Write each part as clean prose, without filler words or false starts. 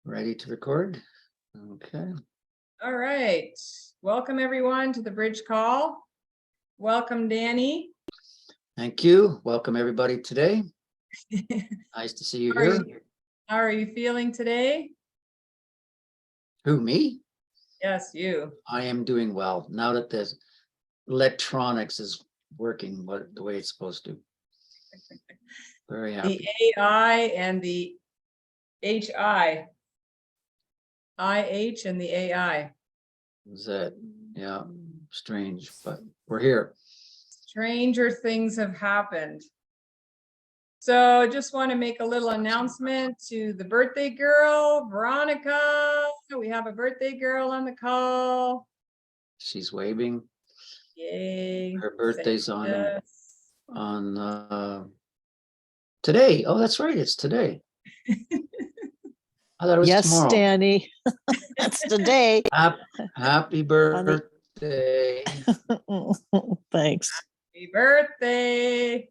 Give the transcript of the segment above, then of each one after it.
Ready to record? Okay. All right. Welcome everyone to the bridge call. Welcome, Danny. Thank you. Welcome everybody today. Nice to see you here. How are you feeling today? Who, me? Yes, you. I am doing well now that the electronics is working the way it's supposed to. Very happy. The AI and the HI. IH and the AI. Is that, yeah, strange, but we're here. Stranger things have happened. So I just want to make a little announcement to the birthday girl, Veronica. We have a birthday girl on the call. She's waving. Yay. Her birthday's on today. Oh, that's right. It's today. I thought it was tomorrow. Danny. That's today. Happy birthday. Thanks. Happy birthday.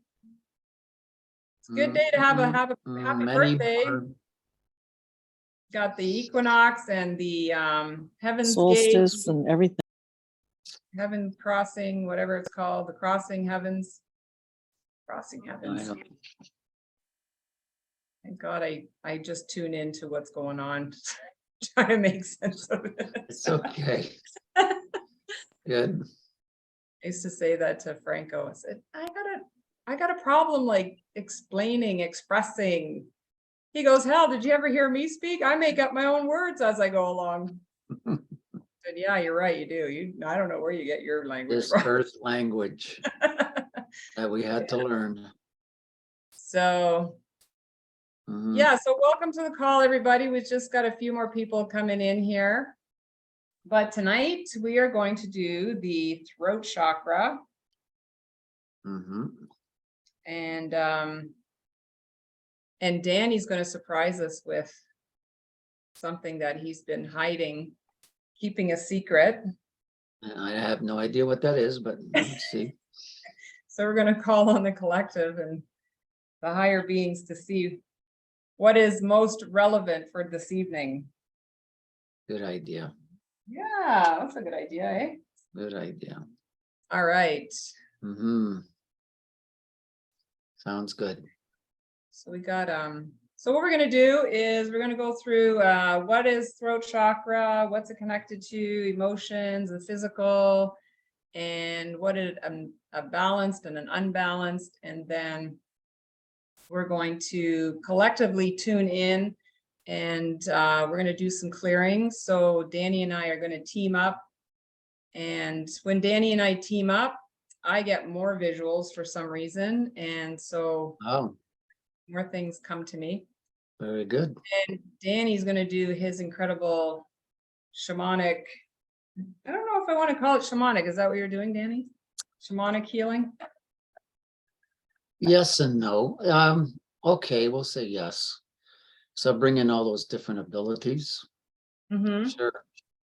It's a good day to have a happy birthday. Got the equinox and the heaven's Solstice gate, and everything. heaven crossing, whatever it's called, the crossing heavens. Crossing heavens. Thank God I just tune into what's going on. Try to make sense of it. It's okay. Good. I used to say that to Franco. I said, I got a problem like expressing. He goes, hell, did you ever hear me speak? I make up my own words as I go along. I said, yeah, you're right, you do. I don't know where you get your language This from. earth language that we had to learn. So yeah, so welcome to the call, everybody. We've just got a few more people coming in here. But tonight we are going to do the throat chakra. And Danny's going to surprise us with something that he's been hiding, keeping a secret. I have no idea what that is, but let's see. So we're going to call on the collective and the higher beings to see what is most relevant for this evening. Good idea. Yeah, that's a good idea, eh? Good idea. All right. Sounds good. So we got so what we're going to do is we're going to go through what is throat chakra, what's it connected to, emotions, the physical, and what is a balanced and an unbalanced, and then we're going to collectively tune in, and we're going to do some clearing. So Danny and I are going to team up, and when Danny and I team up, I get more visuals for some reason, and so more things come to me. Very good. And Danny's going to do his incredible shamanic, I don't know if I want to call it shamanic. Is that what you're doing, Danny? Shamanic healing? Yes and no. Okay, we'll say yes. So bring in all those different abilities. Sure.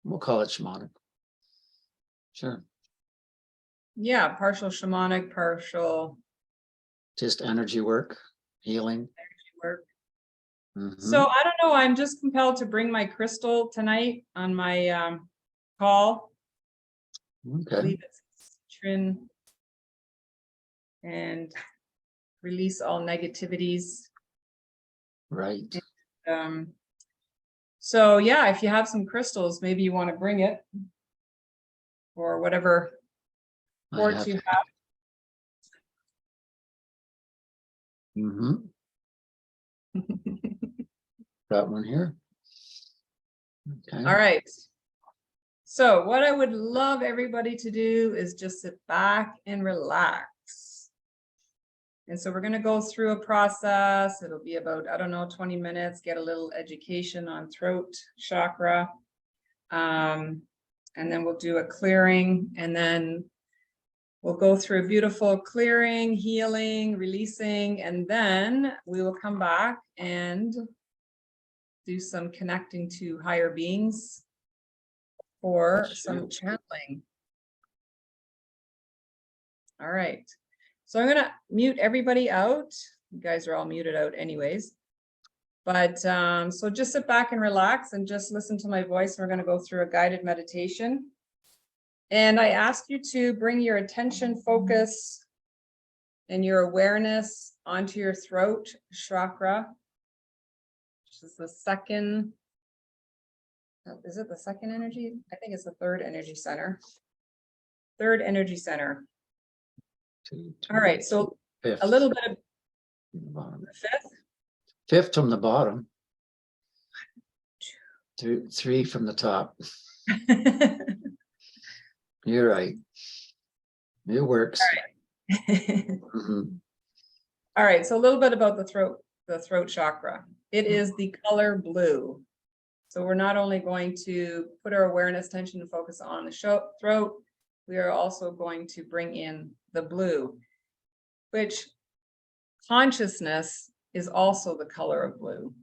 We'll call it shamanic. Sure. Yeah, partial shamanic, partial just energy work, healing. Energy work. So I don't know. I'm just compelled to bring my crystal tonight on my call. Okay. I believe it's Trin, and release all negativities. Right. And, so yeah, if you have some crystals, maybe you want to bring it, or whatever quartz you have. Got one here. Okay. All right. So what I would love everybody to do is just sit back and relax. And so we're going to go through a process. It'll be about, I don't know, 20 minutes, get a little education on throat chakra. And then we'll do a clearing, and then we'll go through a beautiful clearing, healing, releasing, and then we will come back and do some connecting to higher beings for some channeling. All right. So I'm going to mute everybody out. You guys are all muted out anyways. But so just sit back and relax and just listen to my voice. We're going to go through a guided meditation. And I ask you to bring your attention, focus, and your awareness onto your throat chakra, which is the second. Is it the second energy? I think it's the third energy center. Third energy center. All right, so Fifth. a little bit of Bottom. fifth. Fifth from the bottom. Three from the top. You're right. It works. Mhm. All right, so a little bit about the throat chakra. It is the color blue. So we're not only going to put our awareness, attention, and focus on the throat, we are also going to bring in the blue, which consciousness is also the color of blue.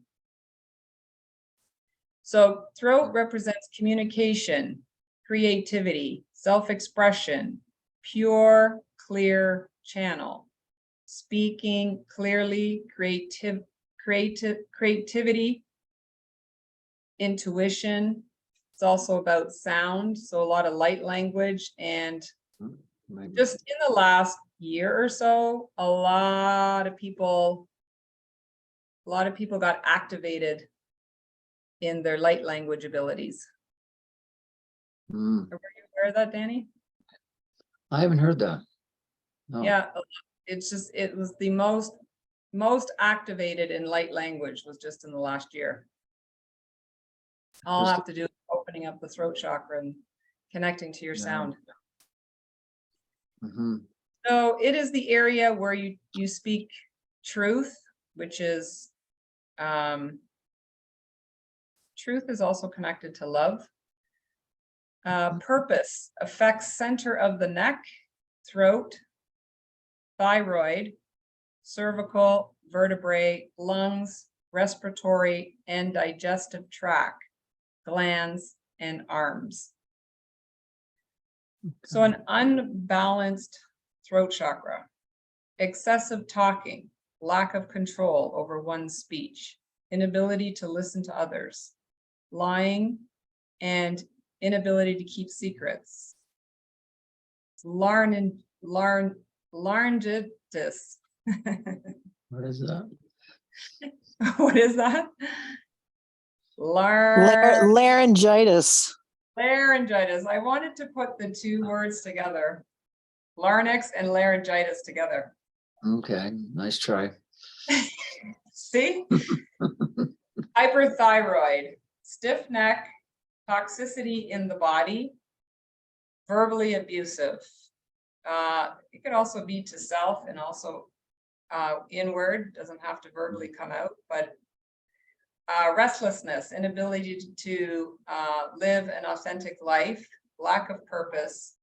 So throat represents communication, creativity, self-expression, pure, clear channel, speaking clearly, creativity, intuition. It's also about sound, so a lot of light language. And just in the last year or so, a lot of people got activated in their light language abilities. Were you aware of that, Danny? I haven't heard that. No. Yeah, it was the most activated in light language was just in the last year. All I have to do is opening up the throat chakra and connecting to your sound. Mm-hmm. So it is the area where you speak truth, which is truth is also connected to love. Purpose affects center of the neck, throat, thyroid, cervical, vertebrae, lungs, respiratory, and digestive tract, glands, and arms. So an unbalanced throat chakra, excessive talking, lack of control over one's speech, inability to listen to others, lying, and inability to keep secrets. Laryngitis. What is that? What is that? Laryngitis. Laryngitis. I wanted to put the two words together. Larynx and laryngitis together. Okay, nice try. See? Hyperthyroid, stiff neck, toxicity in the body, verbally abusive. It could also be to self and also inward, doesn't have to verbally come out, but restlessness, inability to live an authentic life, lack of purpose,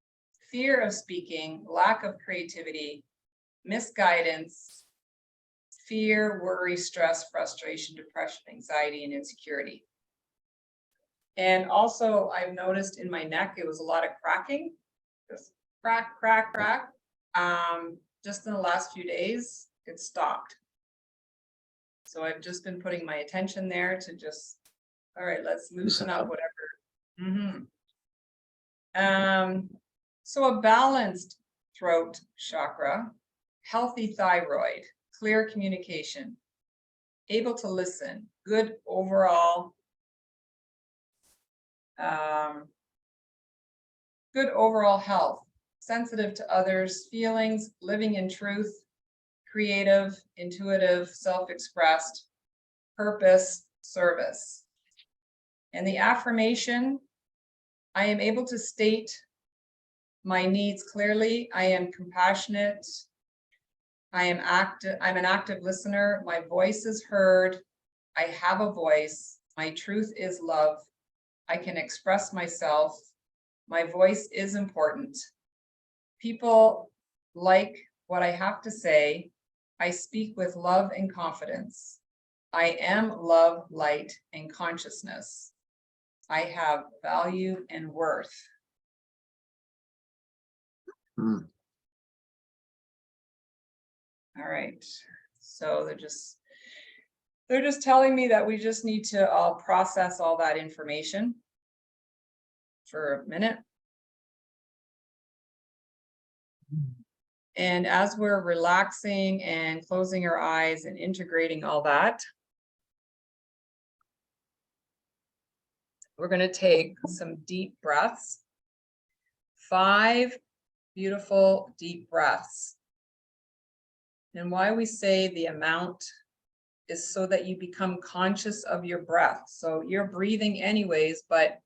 fear of speaking, lack of creativity, misguidance, fear, worry, stress, frustration, depression, anxiety, and insecurity. And also I've noticed in my neck, it was a lot of cracking, just crack, crack, crack. Just in the last few days, it stopped. So I've just been putting my attention there to just, all right, let's loosen up whatever. So a balanced throat chakra, healthy thyroid, clear communication, able to listen, good overall health, sensitive to others' feelings, living in truth, creative, intuitive, self-expressed, purpose, service. And the affirmation, I am able to state my needs clearly. I am compassionate. I'm an active listener. My voice is heard. I have a voice. My truth is love. I can express myself. My voice is important. People like what I have to say. I speak with love and confidence. I am love, light, and consciousness. I have value and worth. All right. So they're just They're just telling me that we just need to process all that information for a minute. And as we're relaxing and closing our eyes and integrating all that, we're going to take some deep breaths, 5 beautiful deep breaths. And why we say the amount is so that you become conscious of your breath. So you're breathing anyways, but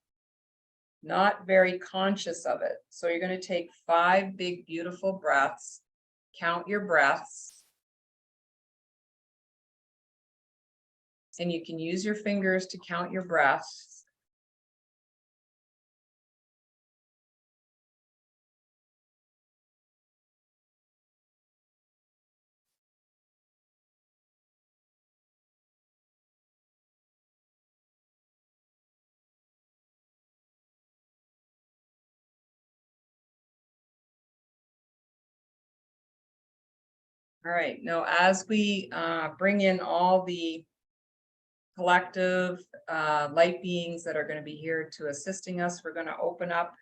not very conscious of it. So you're going to take 5 big, beautiful breaths, count your breaths. And you can use your fingers to count your breaths. All right, now as we bring in all the collective light beings that are going to be here to assisting us, we're going to open up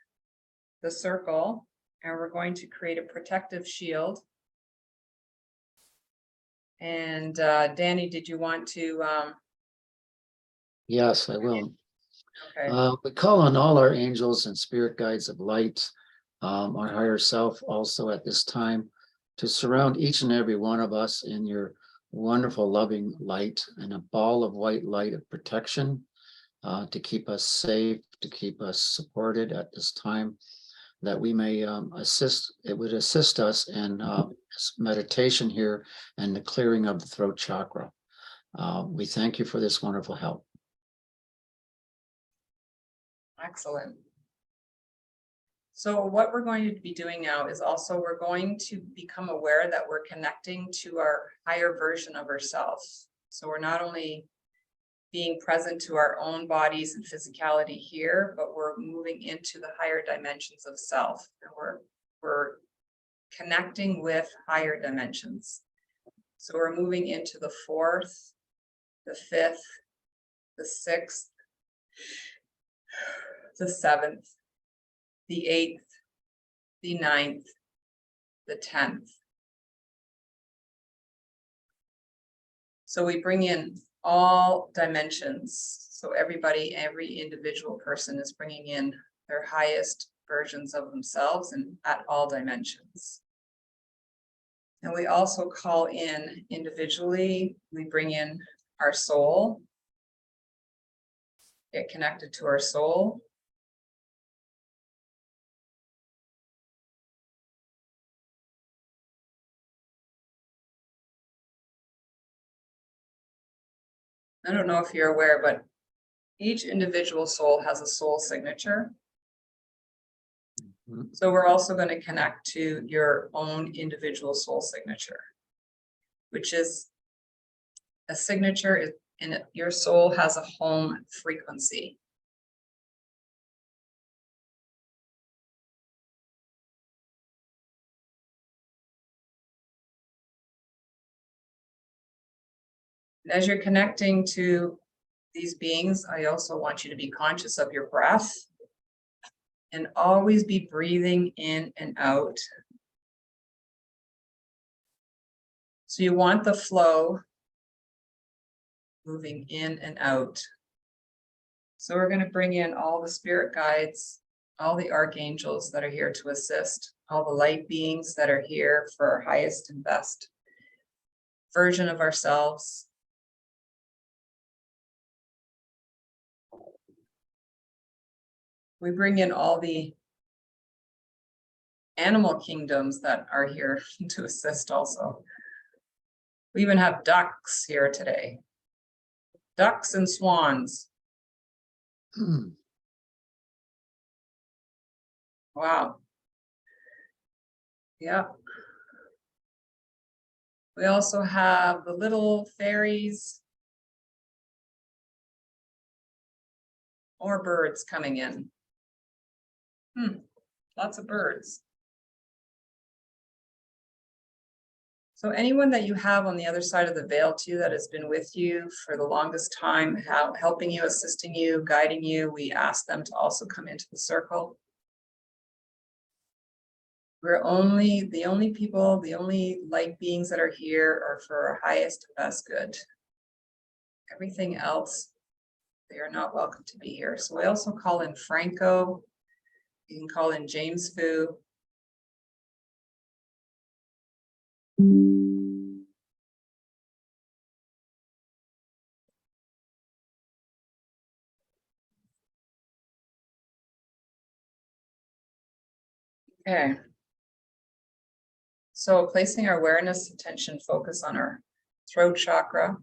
the circle and we're going to create a protective shield. And Danny, did you want to? Yes, I will. Okay. We call on all our angels and spirit guides of light, our higher self also at this time, to surround each and every one of us in your wonderful loving light and a ball of white light of protection, to keep us safe, to keep us supported at this time, that we may it would assist us in this meditation here and the clearing of the throat chakra. We thank you for this wonderful help. Excellent. So what we're going to be doing now is also we're going to become aware that we're connecting to our higher version of ourselves. So we're not only being present to our own bodies and physicality here, but we're moving into the higher dimensions of self. And we're connecting with higher dimensions. So we're moving into the 4th, the 5th, the 6th, the 7th, the 8th, the 9th, the 10th. So we bring in all dimensions. So everybody, every individual person is bringing in their highest versions of themselves and at all dimensions. And we also call in individually, we bring in our soul, get connected to our soul. I don't know if you're aware, but each individual soul has a soul signature. So we're also going to connect to your own individual soul signature, which is a signature in your soul has a home frequency. As you're connecting to these beings, I also want you to be conscious of your breath and always be breathing in and out. So you want the flow moving in and out. So we're going to bring in all the spirit guides, all the archangels that are here to assist, all the light beings that are here for our highest and best version of ourselves. We bring in all the animal kingdoms that are here to assist also. We even have ducks here today. Ducks and swans. Wow. Yeah. We also have the little fairies. More birds coming in. Lots of birds. So anyone that you have on the other side of the veil too, that has been with you for the longest time, helping you, assisting you, guiding you, we ask them to also come into the circle. We're the only people, the only light beings that are here are for our highest and best good. Everything else, they are not welcome to be here. So we also call in Franco. You can call in James Fu. Okay. So placing our awareness, attention, focus on our throat chakra.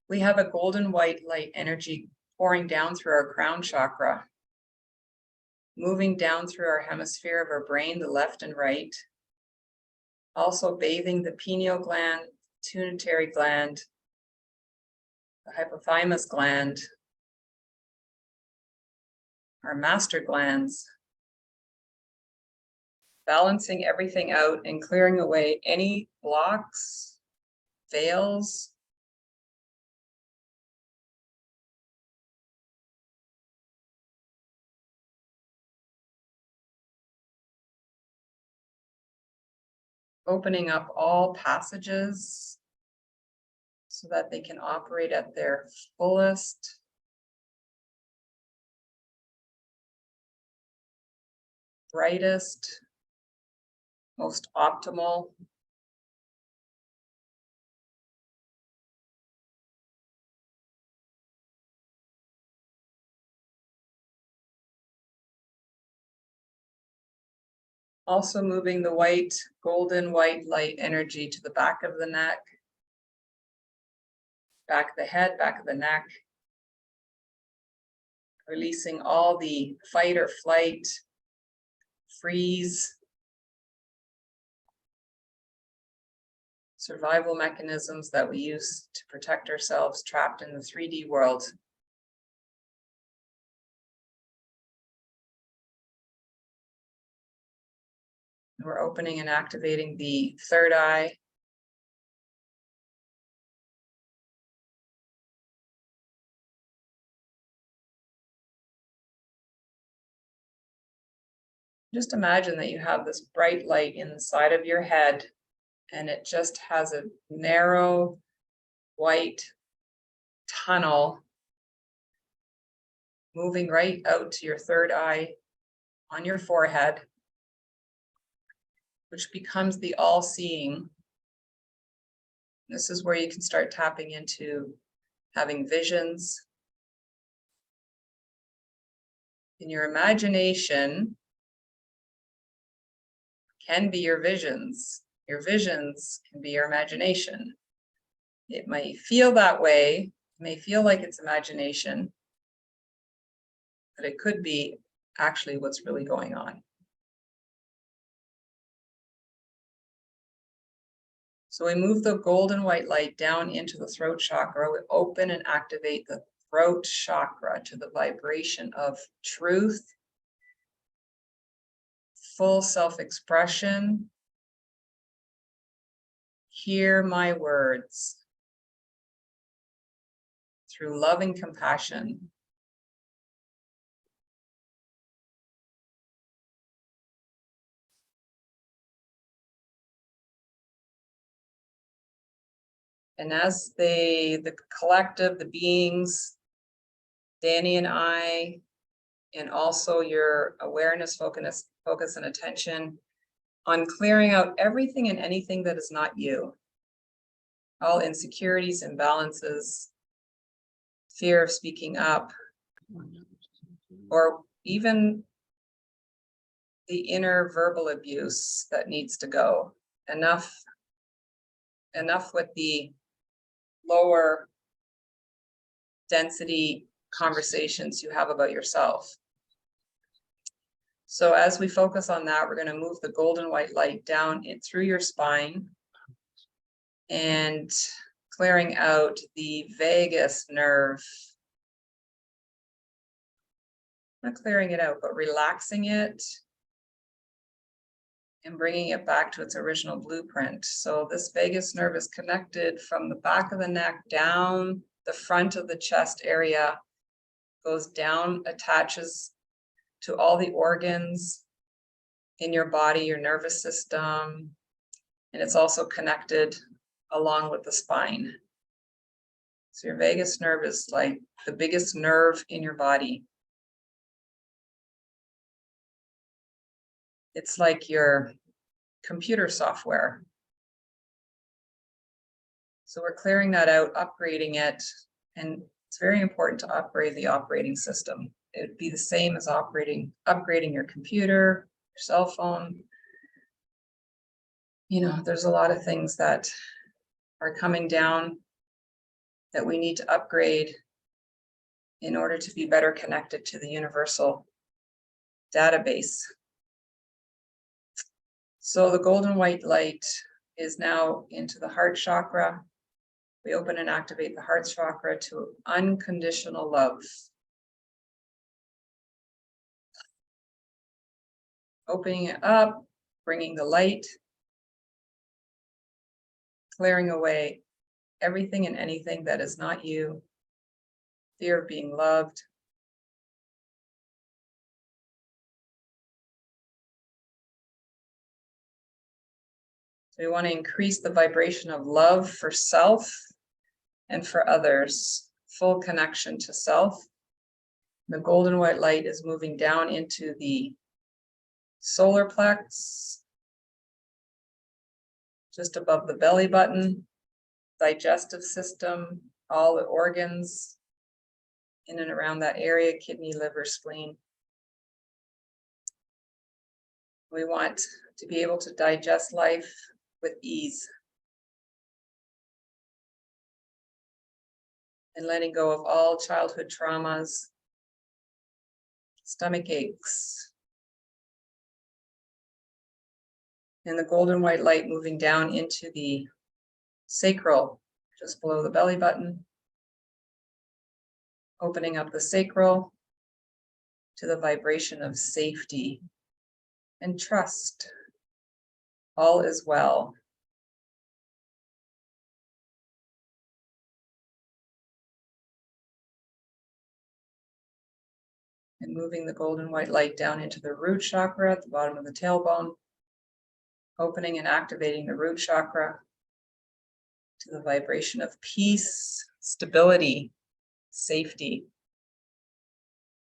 We have a golden white light energy pouring down through our crown chakra, moving down through our hemisphere of our brain, the left and right. Also bathing the pineal gland, pituitary gland, the hypothalamus gland, our master glands, balancing everything out and clearing away any blocks, veils, opening up all passages so that they can operate at their fullest. Brightest, most optimal. Also moving the white, golden white light energy to the back of the neck, back of the head, back of the neck. Releasing all the fight or flight, freeze, survival mechanisms that we use to protect ourselves trapped in the 3D world. We're opening and activating the third eye. Just imagine that you have this bright light inside of your head, and it just has a narrow white tunnel moving right out to your third eye on your forehead, which becomes the all-seeing. This is where you can start tapping into having visions. In your imagination can be your visions. Your visions can be your imagination. It may feel that way, it may feel like it's imagination, but it could be actually what's really going on. So we move the golden white light down into the throat chakra. We open and activate the throat chakra to the vibration of truth, full self-expression. Hear my words through love and compassion. And as the collective, the beings, Danny and I, and also your awareness, focus and attention on clearing out everything and anything that is not you. All insecurities, imbalances, fear of speaking up, or even the inner verbal abuse that needs to go. Enough with the lower density conversations you have about yourself. So as we focus on that, we're going to move the golden white light down through your spine and clearing out the vagus nerve. Not clearing it out, but relaxing it. and bringing it back to its original blueprint. So this vagus nerve is connected from the back of the neck down the front of the chest area, goes down, attaches to all the organs in your body, your nervous system, and it's also connected along with the spine. So your vagus nerve is like the biggest nerve in your body. It's like your computer software. So we're clearing that out, upgrading it, and it's very important to upgrade the operating system. It would be the same as upgrading your computer, your cell phone. You know, there's a lot of things that are coming down that we need to upgrade in order to be better connected to the universal database. So the golden white light is now into the heart chakra. We open and activate the heart chakra to unconditional love. Opening it up, bringing the light, clearing away everything and anything that is not you, fear of being loved. So we want to increase the vibration of love for self and for others, full connection to self. The golden white light is moving down into the solar plex, just above the belly button, digestive system, all the organs in and around that area, kidney, liver, spleen. We want to be able to digest life with ease and letting go of all childhood traumas, stomach aches, and the golden white light moving down into the sacral, just below the belly button, opening up the sacral to the vibration of safety and trust. All is well. And moving the golden white light down into the root chakra at the bottom of the tailbone, opening and activating the root chakra to the vibration of peace, stability, safety,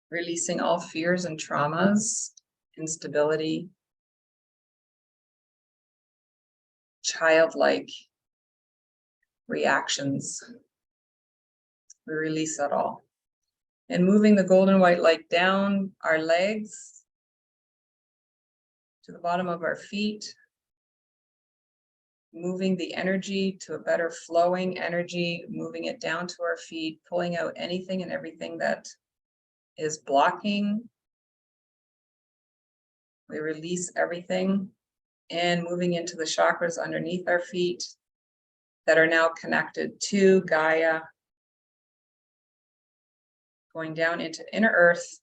releasing all fears and traumas, instability, childlike reactions. We release that all. And moving the golden white light down our legs to the bottom of our feet, moving the energy to a better flowing energy, moving it down to our feet, pulling out anything and everything that is blocking. We release everything and moving into the chakras underneath our feet that are now connected to Gaia, going down into inner earth,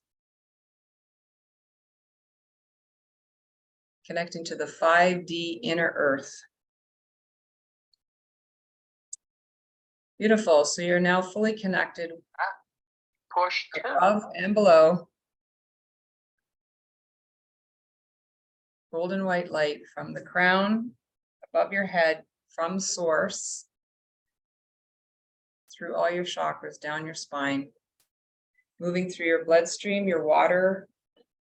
connecting to the 5D inner earth. Beautiful. So you're now fully connected Push two. above and below. Golden white light from the crown above your head, from source, through all your chakras, down your spine, moving through your bloodstream, your water,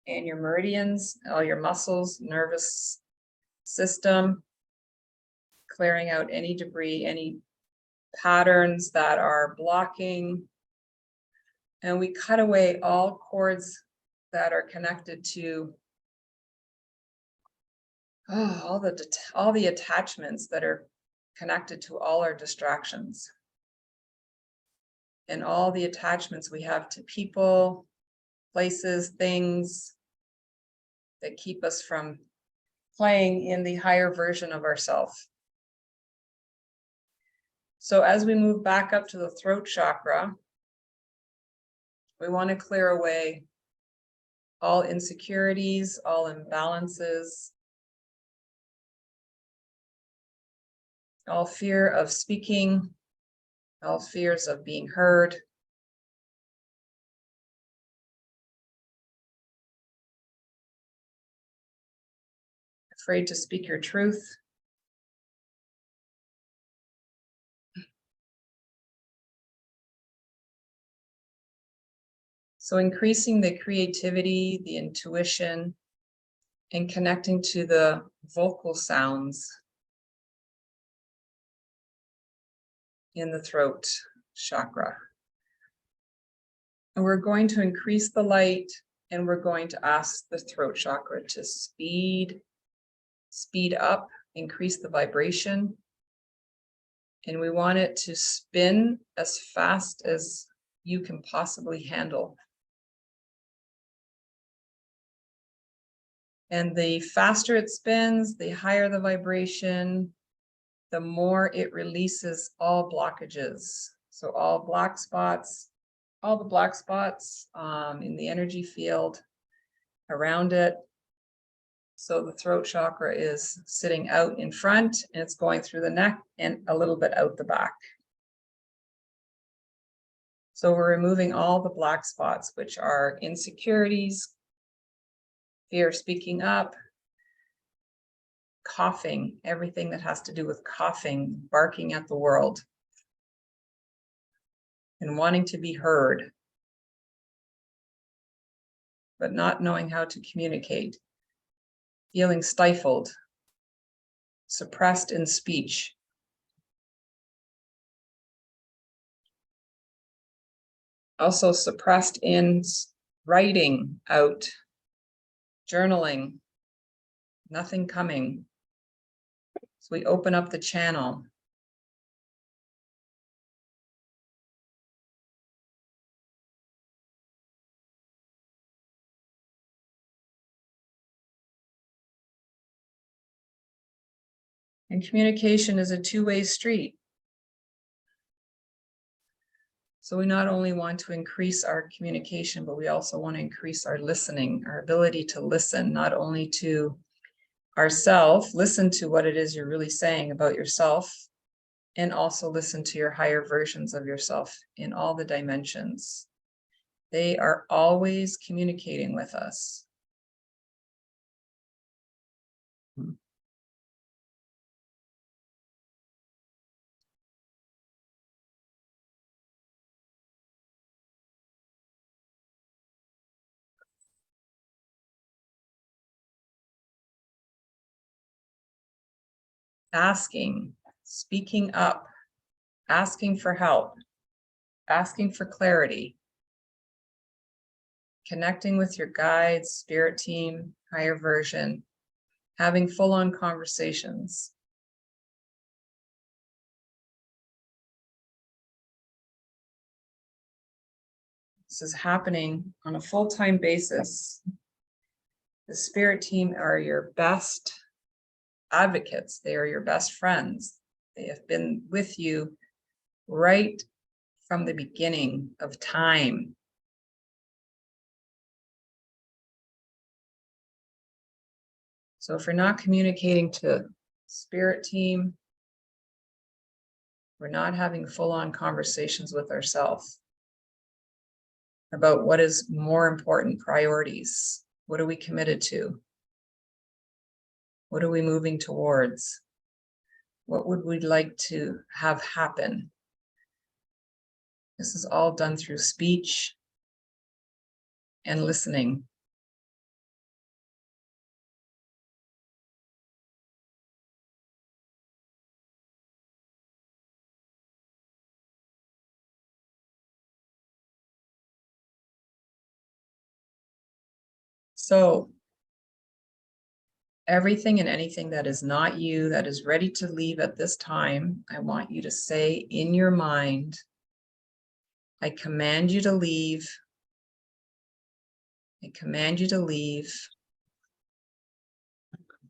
and your meridians, all your muscles, nervous system, clearing out any debris, any patterns that are blocking. And we cut away all cords that are connected to all the attachments that are connected to all our distractions. And all the attachments we have to people, places, things that keep us from playing in the higher version of ourselves. So as we move back up to the throat chakra, we want to clear away all insecurities, all imbalances, all fear of speaking, all fears of being heard. Afraid to speak your truth. So increasing the creativity, the intuition, and connecting to the vocal sounds in the throat chakra. And we're going to increase the light, and we're going to ask the throat chakra to speed up, increase the vibration. And we want it to spin as fast as you can possibly handle. And the faster it spins, the higher the vibration, the more it releases all blockages. So all black spots, all the black spots in the energy field around it. So the throat chakra is sitting out in front, and it's going through the neck and a little bit out the back. So we're removing all the black spots, which are insecurities, fear of speaking up, coughing, everything that has to do with coughing, barking at the world, and wanting to be heard, but not knowing how to communicate, feeling stifled, suppressed in speech. Also suppressed in writing out, journaling, nothing coming. So we open up the channel. And communication is a two-way street. So we not only want to increase our communication, but we also want to increase our listening, our ability to listen, not only to ourselves, listen to what it is you're really saying about yourself, and also listen to your higher versions of yourself in all the dimensions. They are always communicating with us. Asking, speaking up, asking for help, asking for clarity, connecting with your guides, spirit team, higher version, having full-on conversations. This is happening on a full-time basis. The spirit team are your best advocates. They are your best friends. They have been with you right from the beginning of time. So if we're not communicating to spirit team, we're not having full-on conversations with ourselves about what is more important priorities. What are we committed to? What are we moving towards? What would we like to have happen? This is all done through speech and listening. So everything and anything that is not you, that is ready to leave at this time, I want you to say in your mind, I command you to leave. I command you to leave.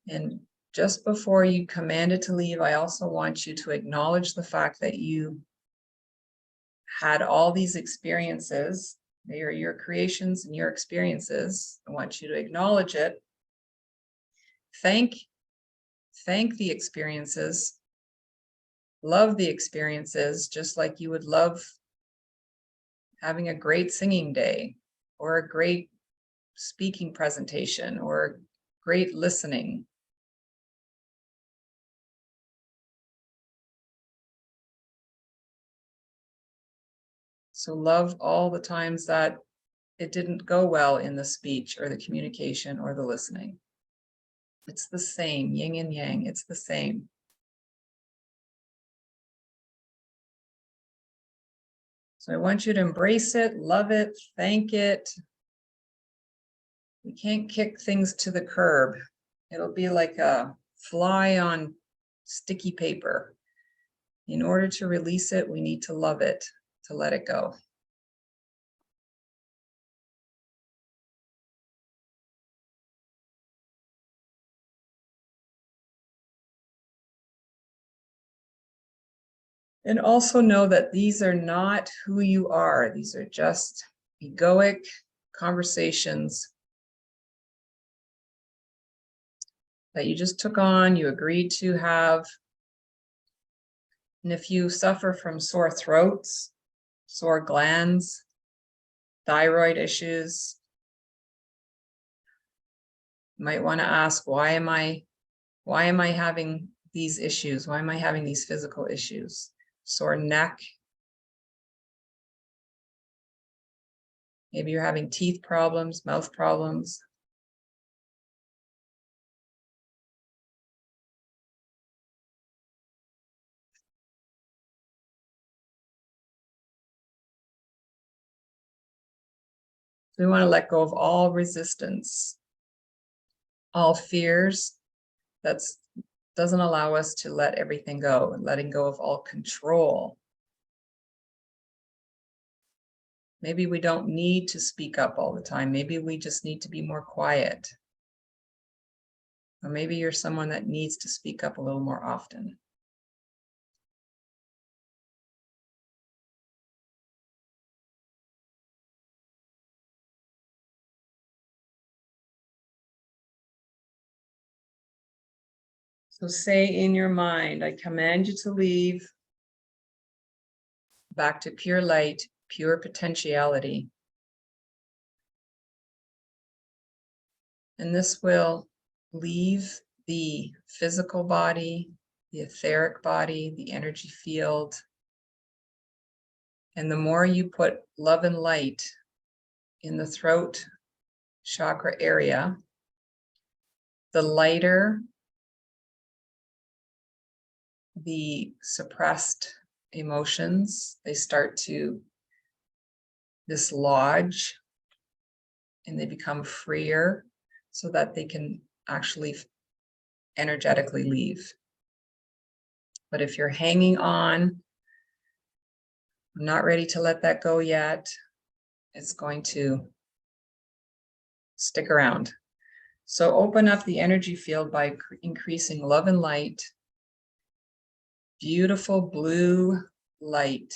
And just before you command it to leave, I also want you to acknowledge the fact that you had all these experiences. They are your creations and your experiences. I want you to acknowledge it. Thank the experiences love the experiences, just like you would love having a great singing day or a great speaking presentation or great listening. So love all the times that it didn't go well in the speech or the communication or the listening. It's the same, yin and yang, it's the same. So I want you to embrace it, love it, thank it. We can't kick things to the curb. It'll be like a fly on sticky paper. In order to release it, we need to love it, to let it go. And also know that these are not who you are. These are just egoic conversations that you just took on, you agreed to have. And if you suffer from sore throats, sore glands, thyroid issues, you might want to ask, why am I having these issues? Why am I having these physical issues? Sore neck. Maybe you're having teeth problems, mouth problems. So we want to let go of all resistance, all fears. That doesn't allow us to let everything go, and letting go of all control. Maybe we don't need to speak up all the time. Maybe we just need to be more quiet. Or maybe you're someone that needs to speak up a little more often. So say in your mind, I command you to leave back to pure light, pure potentiality. And this will leave the physical body, the etheric body, the energy field. And the more you put love and light in the throat chakra area, the lighter the suppressed emotions, they start to dislodge and they become freer so that they can actually energetically leave. But if you're hanging on, I'm not ready to let that go yet, it's going to stick around. So open up the energy field by increasing love and light. Beautiful blue light.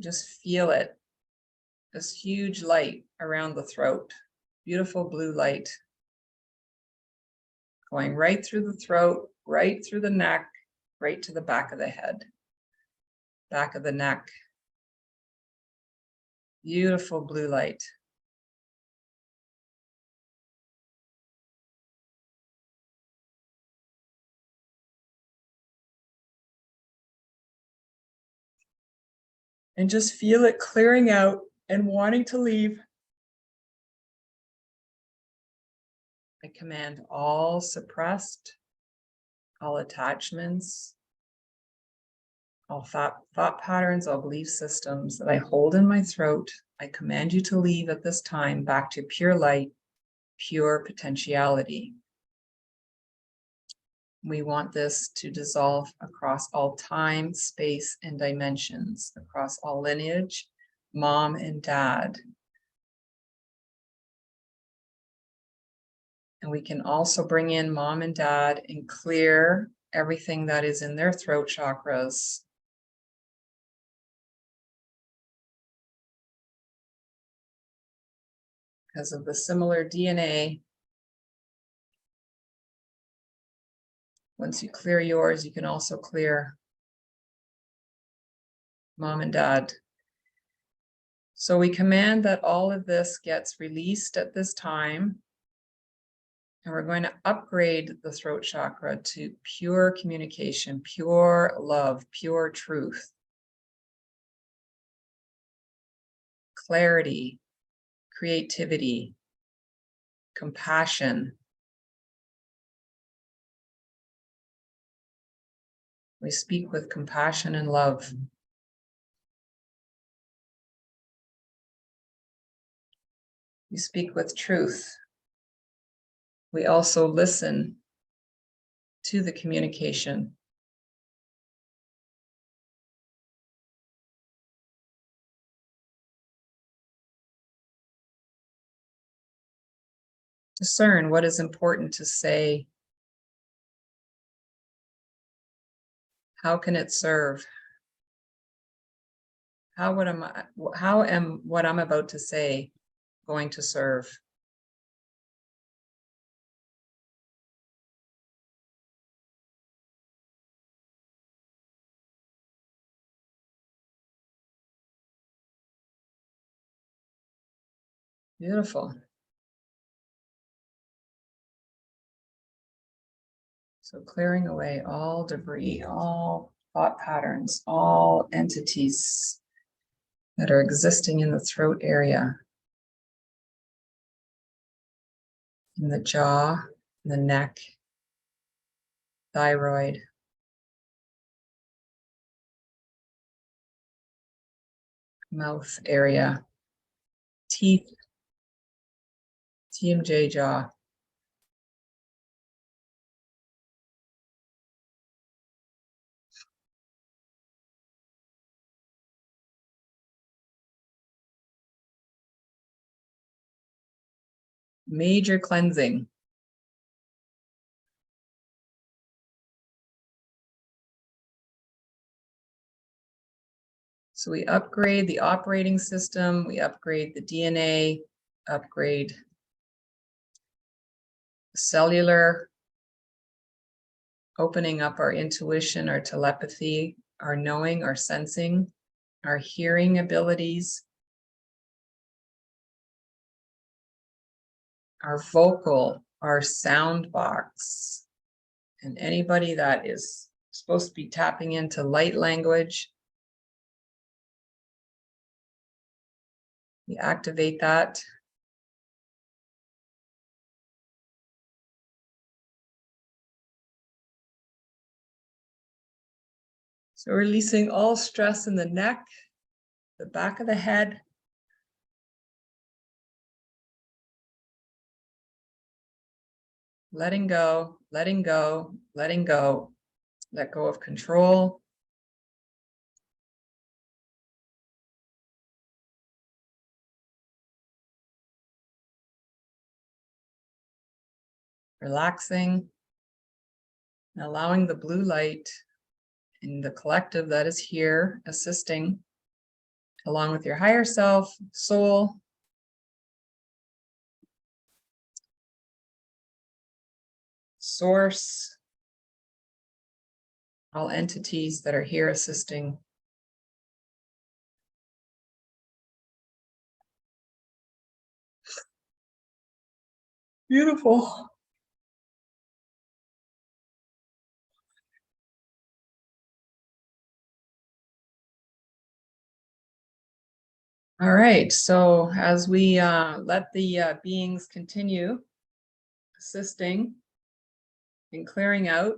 Just feel it. This huge light around the throat. Beautiful blue light. Going right through the throat, right through the neck, right to the back of the head. Back of the neck. Beautiful blue light. And just feel it clearing out and wanting to leave. I command all suppressed, all attachments, all thought patterns, all belief systems that I hold in my throat. I command you to leave at this time back to pure light, pure potentiality. We want this to dissolve across all time, space, and dimensions, across all lineage, mom and dad. And we can also bring in mom and dad and clear everything that is in their throat chakras. Because of the similar DNA Once you clear yours, you can also clear mom and dad. So we command that all of this gets released at this time. And we're going to upgrade the throat chakra to pure communication, pure love, pure truth, clarity, creativity, compassion. We speak with compassion and love. We speak with truth. We also listen to the communication. Discern what is important to say. How can it serve? How am what I'm about to say going to serve? Beautiful. So clearing away all debris, all thought patterns, all entities that are existing in the throat area, in the jaw, the neck, thyroid, mouth area, teeth, TMJ jaw. Major cleansing. So we upgrade the operating system, we upgrade the DNA, upgrade the cellular, opening up our intuition, our telepathy, our knowing, our sensing, our hearing abilities, our vocal, our sound box, and anybody that is supposed to be tapping into light language, we activate that. So releasing all stress in the neck, the back of the head, letting go, letting go, letting go. Let go of control. Relaxing, and allowing the blue light in the collective that is here assisting, along with your higher self, soul, source, all entities that are here assisting. Beautiful. All right, so as we let the beings continue assisting in clearing out,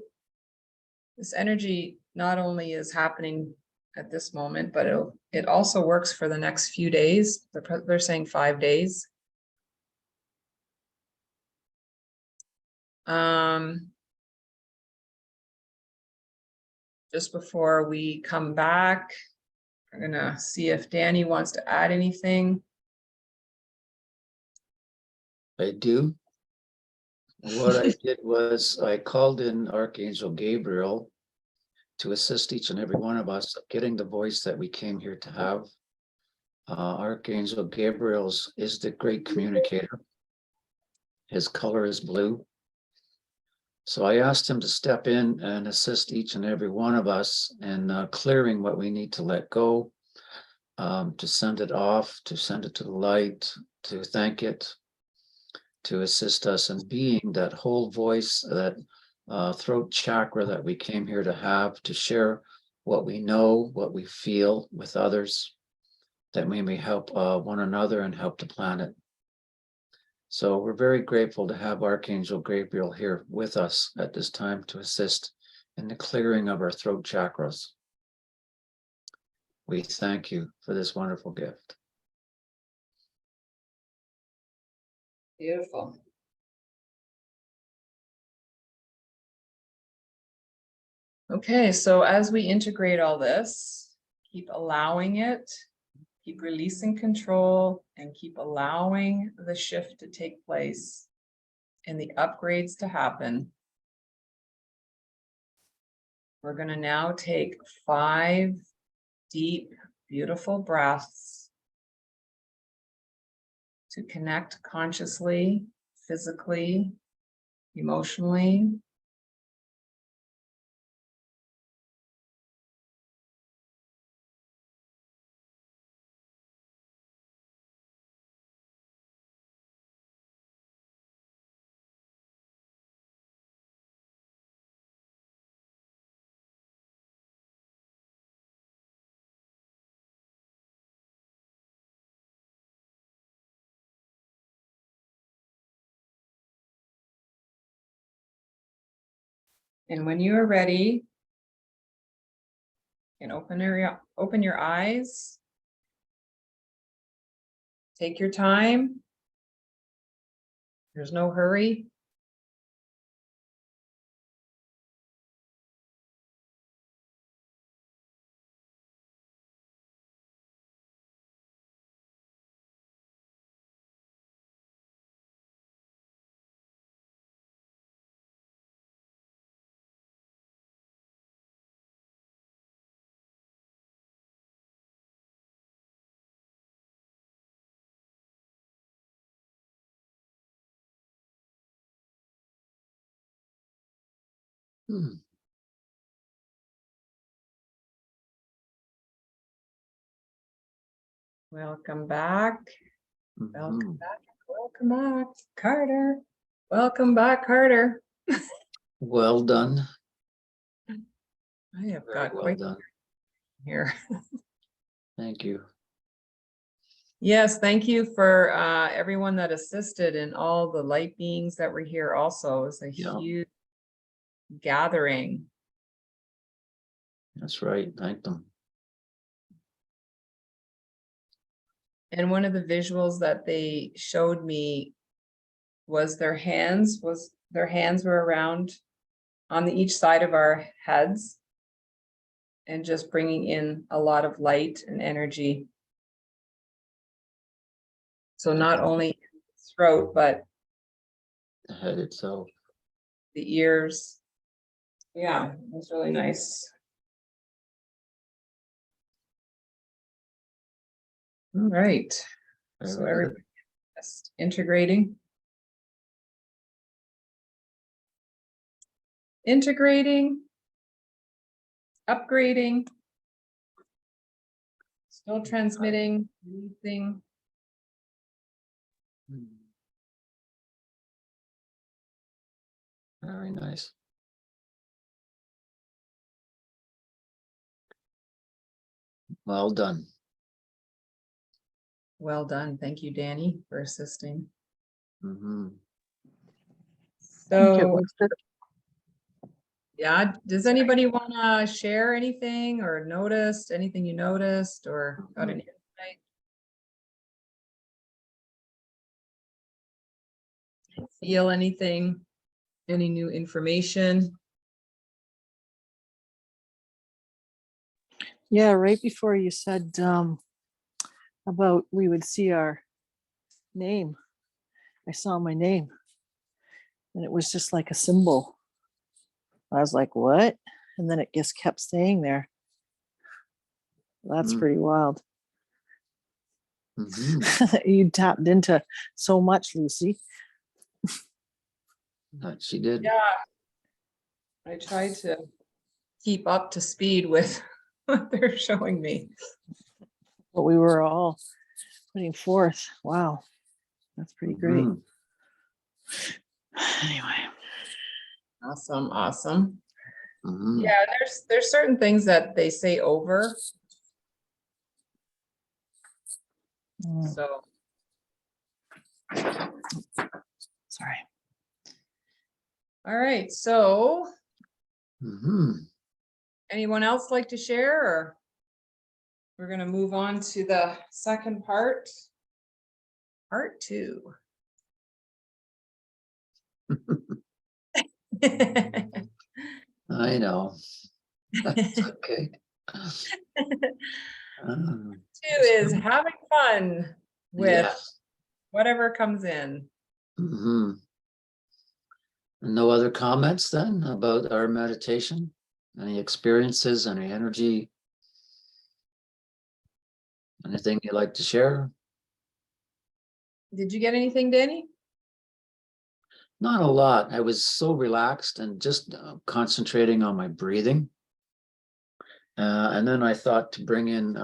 this energy not only is happening at this moment, but it also works for the next few days. They're saying 5 days. Just before we come back, I'm gonna see if Danny wants to add anything. I do. What I did was I called in Archangel Gabriel to assist each and every one of us getting the voice that we came here to have. Archangel Gabriel's is the great communicator. His color is blue. So I asked him to step in and assist each and every one of us in clearing what we need to let go, to send it off, to send it to the light, to thank it, to assist us in being that whole voice, that throat chakra that we came here to have, to share what we know, what we feel with others, that we may help one another and help the planet. So we're very grateful to have Archangel Gabriel here with us at this time to assist in the clearing of our throat chakras. We thank you for this wonderful gift. Beautiful. Okay, so as we integrate all this, keep allowing it, keep releasing control, and keep allowing the shift to take place and the upgrades to happen. We're going to now take 5 deep, beautiful breaths to connect consciously, physically, emotionally. And when you are ready, you can open your eyes. Take your time. There's no hurry. Hmm. Welcome back. Welcome Mhm. back. Welcome back, Carter. Welcome back, Carter. Well done. I have Very got well quite done. here. Thank you. Yes, thank you for everyone that assisted and all the light beings that were here also. It was a Yeah. huge gathering. That's right. Thank them. And one of the visuals that they showed me was their hands were around on each side of our heads and just bringing in a lot of light and energy. So not only the throat, but The head itself. the ears. Yeah, it was really nice. All right. So Very everybody good. just integrating. Integrating. Upgrading. Still transmitting, releasing. Very nice. Well done. Well done. Thank you, Danny, for assisting. Mm-hmm. So, yeah, does anybody want to share anything or noticed anything you noticed or got an insight? Feel anything? Any new information? Yeah, right before you said about we would see our name, I saw my name and it was just like a symbol. I was like, what? And then it just kept staying there. That's Mm. pretty wild. Mm-hmm. You tapped into so much, Lucy. She did. Yeah, I try to keep up to speed with what they're showing me. What we were all putting forth. Wow, that's pretty great. Mhm. Anyway, Awesome, awesome. Mhm. Yeah, there's certain things that they say over, mm, so sorry. all right, so Mhm. anyone else like to share, or we're gonna move on to the second part, part 2. I know. That's okay. Um, 2 is having fun with yes. whatever comes in. Mhm. No other comments then about our meditation? Any experiences, any energy? Anything you'd like to share? Did you get anything, Danny? Not a lot. I was so relaxed and just concentrating on my breathing. And then I thought to bring in,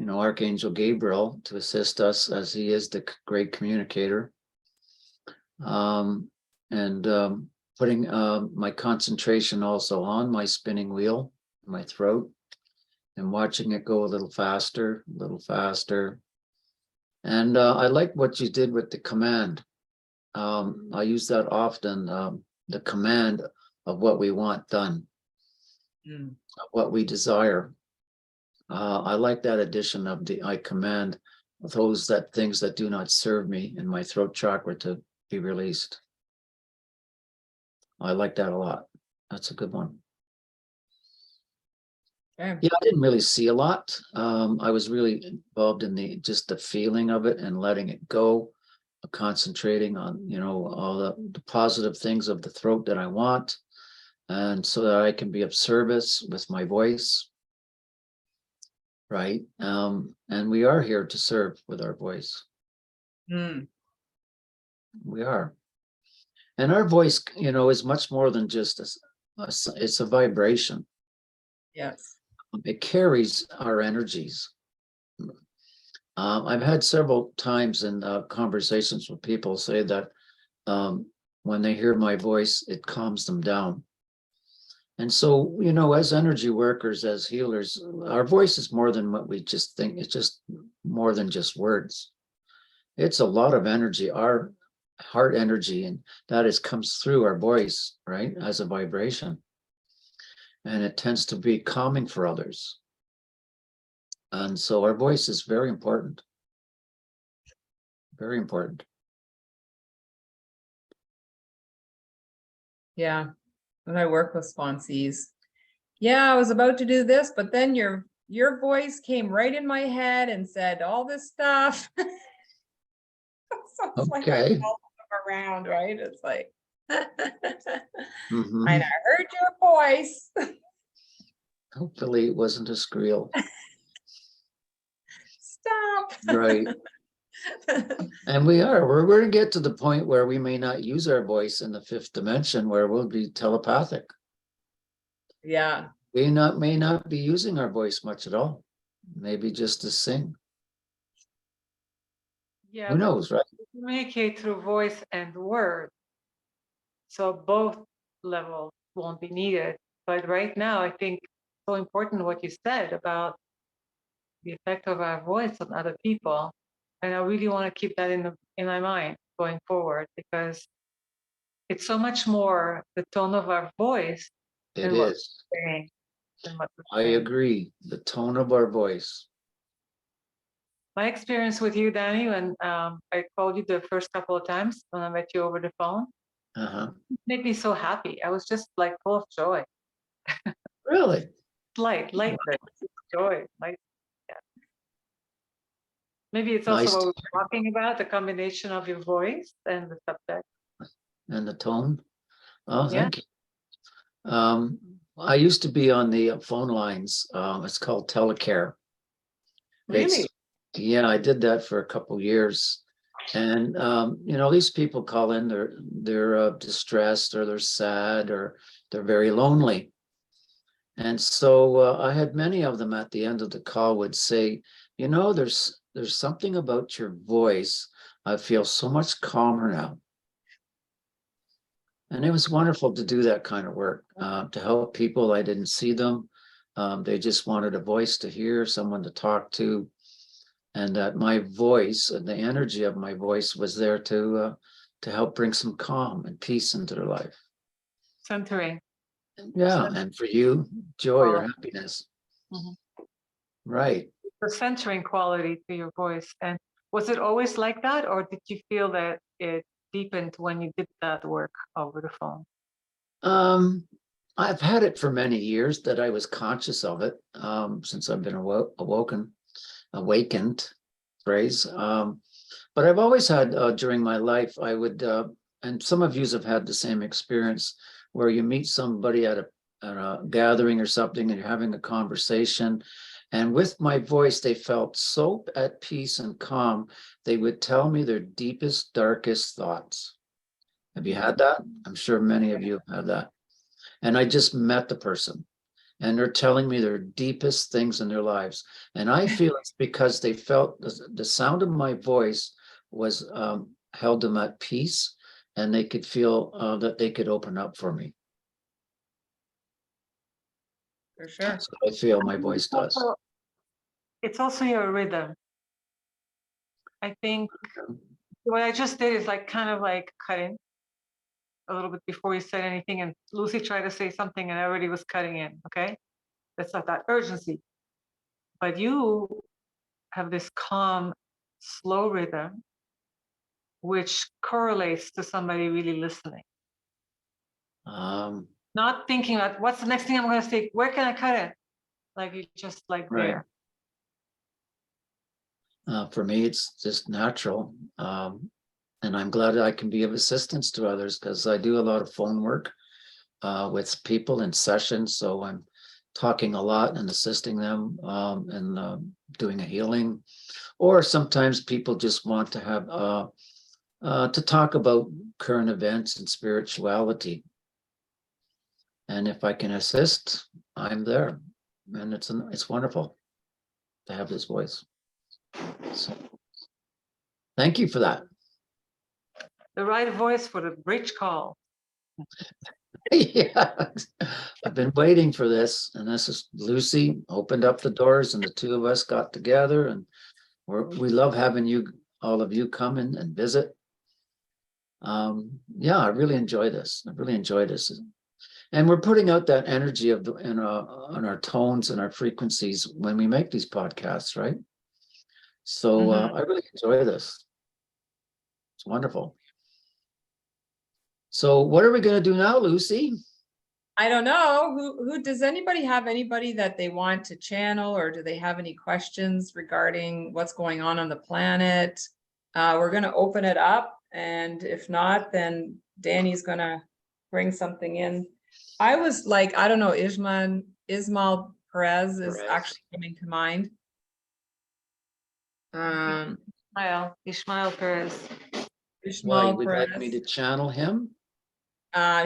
Archangel Gabriel to assist us as he is the great communicator. And putting my concentration also on my spinning wheel, my throat, and watching it go a little faster, a little faster. And I like what you did with the command. I use that often, the command of what we want done, Mm. what we desire. I like that addition of the I command those that things that do not serve me in my throat chakra to be released. I like that a lot. That's a good one. Okay. Yeah, I didn't really see a lot. I was really involved in just the feeling of it and letting it go, concentrating on, all the positive things of the throat that I want, and so that I can be of service with my voice, right? And we are here to serve with our voice. Mm. We are. And our voice, is much more than just it's a vibration. Yes. It carries our energies. I've had several times in conversations with people say that when they hear my voice, it calms them down. And so, as energy workers, as healers, our voice is more than what we just think. It's just more than just words. It's a lot of energy, our heart energy, and that comes through our voice, right, as a vibration. And it tends to be calming for others. And so our voice is very important. Very important. Yeah. When I work with sponsees. Yeah, I was about to do this, but then your voice came right in my head and said all this stuff. So it's like I Okay. follow them around, right? It's like Mhm. I heard your voice. Hopefully it wasn't a squeal. Stop. Right. And we're going to get to the point where we may not use our voice in the fifth dimension, where we'll be telepathic. Yeah. We may not be using our voice much at all. Maybe just to sing. Yeah, Who knows, right? we communicate through voice and word. So both levels won't be needed. But right now, I think so important what you said about the effect of our voice on other people. And I really want to keep that in my mind going forward, because it's so much more the tone of our voice It than what is. we're saying. Than what we're I saying. agree. The tone of our voice. My experience with you, Danny, when I called you the first couple of times when I met you over the phone, Uh-huh. made me so happy. I was just like full of joy. Really? Lightness, joy, light. Yeah. Maybe it's also Nice. what we're talking about, the combination of your voice and the subject. And the tone. Oh, Yeah. thank you. I used to be on the phone lines. It's called telecare. Really? Yeah, I did that for a couple years. And these people call in, they're distressed, or they're sad, or they're very lonely. And so I had many of them at the end of the call would say, there's something about your voice. I feel so much calmer now. And it was wonderful to do that kind of work, to help people. I didn't see them. They just wanted a voice to hear, someone to talk to. And that my voice and the energy of my voice was there to help bring some calm and peace into their life. Centering. Yeah, and for you, joy or Wow. happiness. Mhm. Right. The centering quality to your voice. And was it always like that, or did you feel that it deepened when you did that work over the phone? I've had it for many years that I was conscious of it, since I've been awakened phrase. But I've always had, during my life, I would, and some of you have had the same experience, where you meet somebody at a gathering or something, and you're having a conversation. And with my voice, they felt so at peace and calm, they would tell me their deepest, darkest thoughts. Have you had that? I'm sure many of you have had that. And I just met the person, and they're telling me their deepest things in their lives. And I feel it's because they felt the sound of my voice was held them at peace, and they could feel that they could open up for me. For sure. So I feel my voice does. It's also your rhythm. I think what I just did is like kind of like cut in a little bit before you said anything, and Lucy tried to say something and I already was cutting in. Okay, that's not that urgency, but you have this calm, slow rhythm, which correlates to somebody really listening, Um, not thinking about what's the next thing I'm going to say, where can I cut it, like you just like Right. there. For me, it's just natural. And I'm glad I can be of assistance to others, because I do a lot of phone work with people in sessions. So I'm talking a lot and assisting them, and doing a healing. Or sometimes people just want to have to talk about current events and spirituality. And if I can assist, I'm there. And it's wonderful to have this voice. So thank you for that. The right voice for the bridge call. Yeah, I've been waiting for this, and this is Lucy opened up the doors, and the two of us got together, and we love having all of you come in and visit. Yeah, I really enjoy this. I really enjoy this, and we're putting out that energy on our tones and our frequencies when we make these podcasts, right? So I really enjoy this. It's wonderful. So what are we going to do now, Lucy? I don't know. Who does anybody have anybody that they want to channel, or do they have any questions regarding what's going on the planet? We're going to open it up, and if not, then Danny's going to bring something in. I was like, I don't know, Ismail Perez is actually coming to mind. Ishmael Perez. Why, Ismail would Perez. like me to channel him?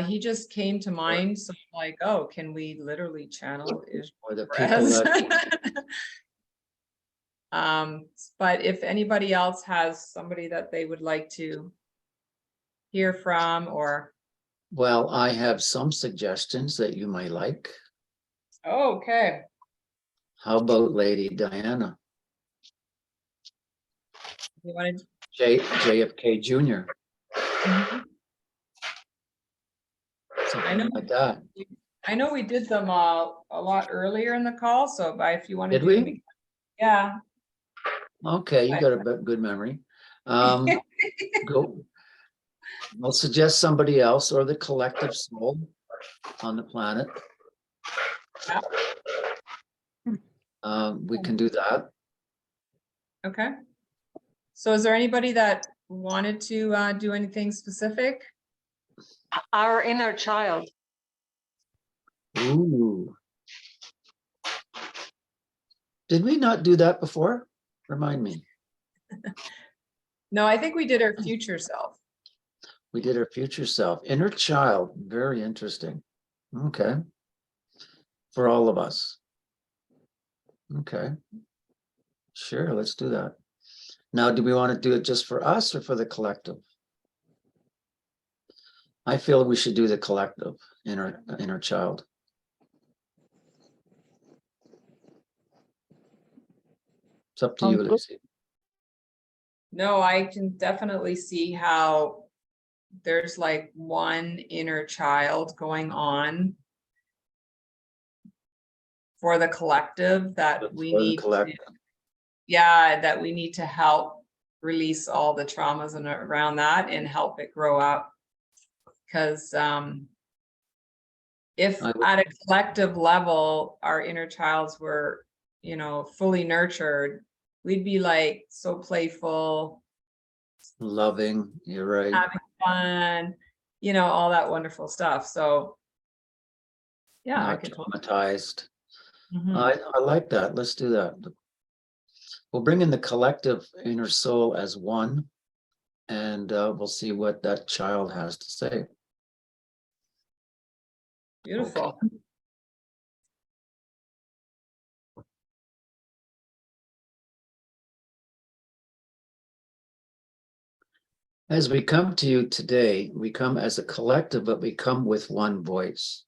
He just came to mind, so I'm like, oh, can we literally channel Or the Ismail people Perez? that But if anybody else has somebody that they would like to hear from, or Well, I have some suggestions that you might like. oh, okay. How about Lady Diana? You wanted JFK Jr. I know. Something like that. I know we did them a lot earlier in the call, so if you want to Did do them, we? yeah. Okay, you got a good memory. Go. I'll suggest somebody else, or the collective soul on the planet. We can do that. Okay. So is there anybody that wanted to do anything specific? Our inner child. Ooh. Did we not do that before? Remind me. No, I think we did our future self. We did our future self, inner child, very interesting. Okay. For all of us. Okay. Sure, let's do that. Now, do we want to do it just for us or for the collective? I feel we should do the collective, inner child. It's up to you, Good. Lucy. No, I can definitely see how there's like one inner child going on for the collective that we For the need to, collective. yeah, that we need to help release all the traumas and around that and help it grow up. Because if I would- at a collective level, our inner childs were, you know, fully nurtured, we'd be like so playful, Loving, you're right. having fun, you know, all that wonderful stuff. So yeah, I Not could totally. traumatized. Mhm. I like that. Let's do that. We'll bring in the collective inner soul as one, and we'll see what that child has to say. Beautiful. As we come to you today, we come as a collective, but we come with one voice.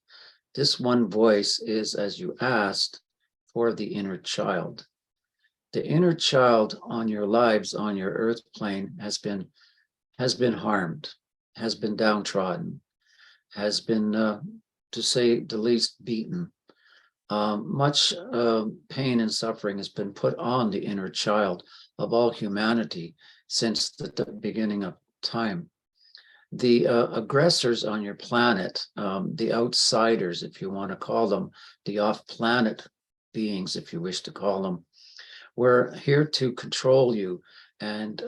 This one voice is, as you asked, for the inner child. The inner child on your lives, on your earth plane, has been harmed, has been downtrodden, has been, to say the least, beaten. Much pain and suffering has been put on the inner child of all humanity since the beginning of time. The aggressors on your planet, the outsiders, if you want to call them, the off-planet beings, if you wish to call them, were here to control you and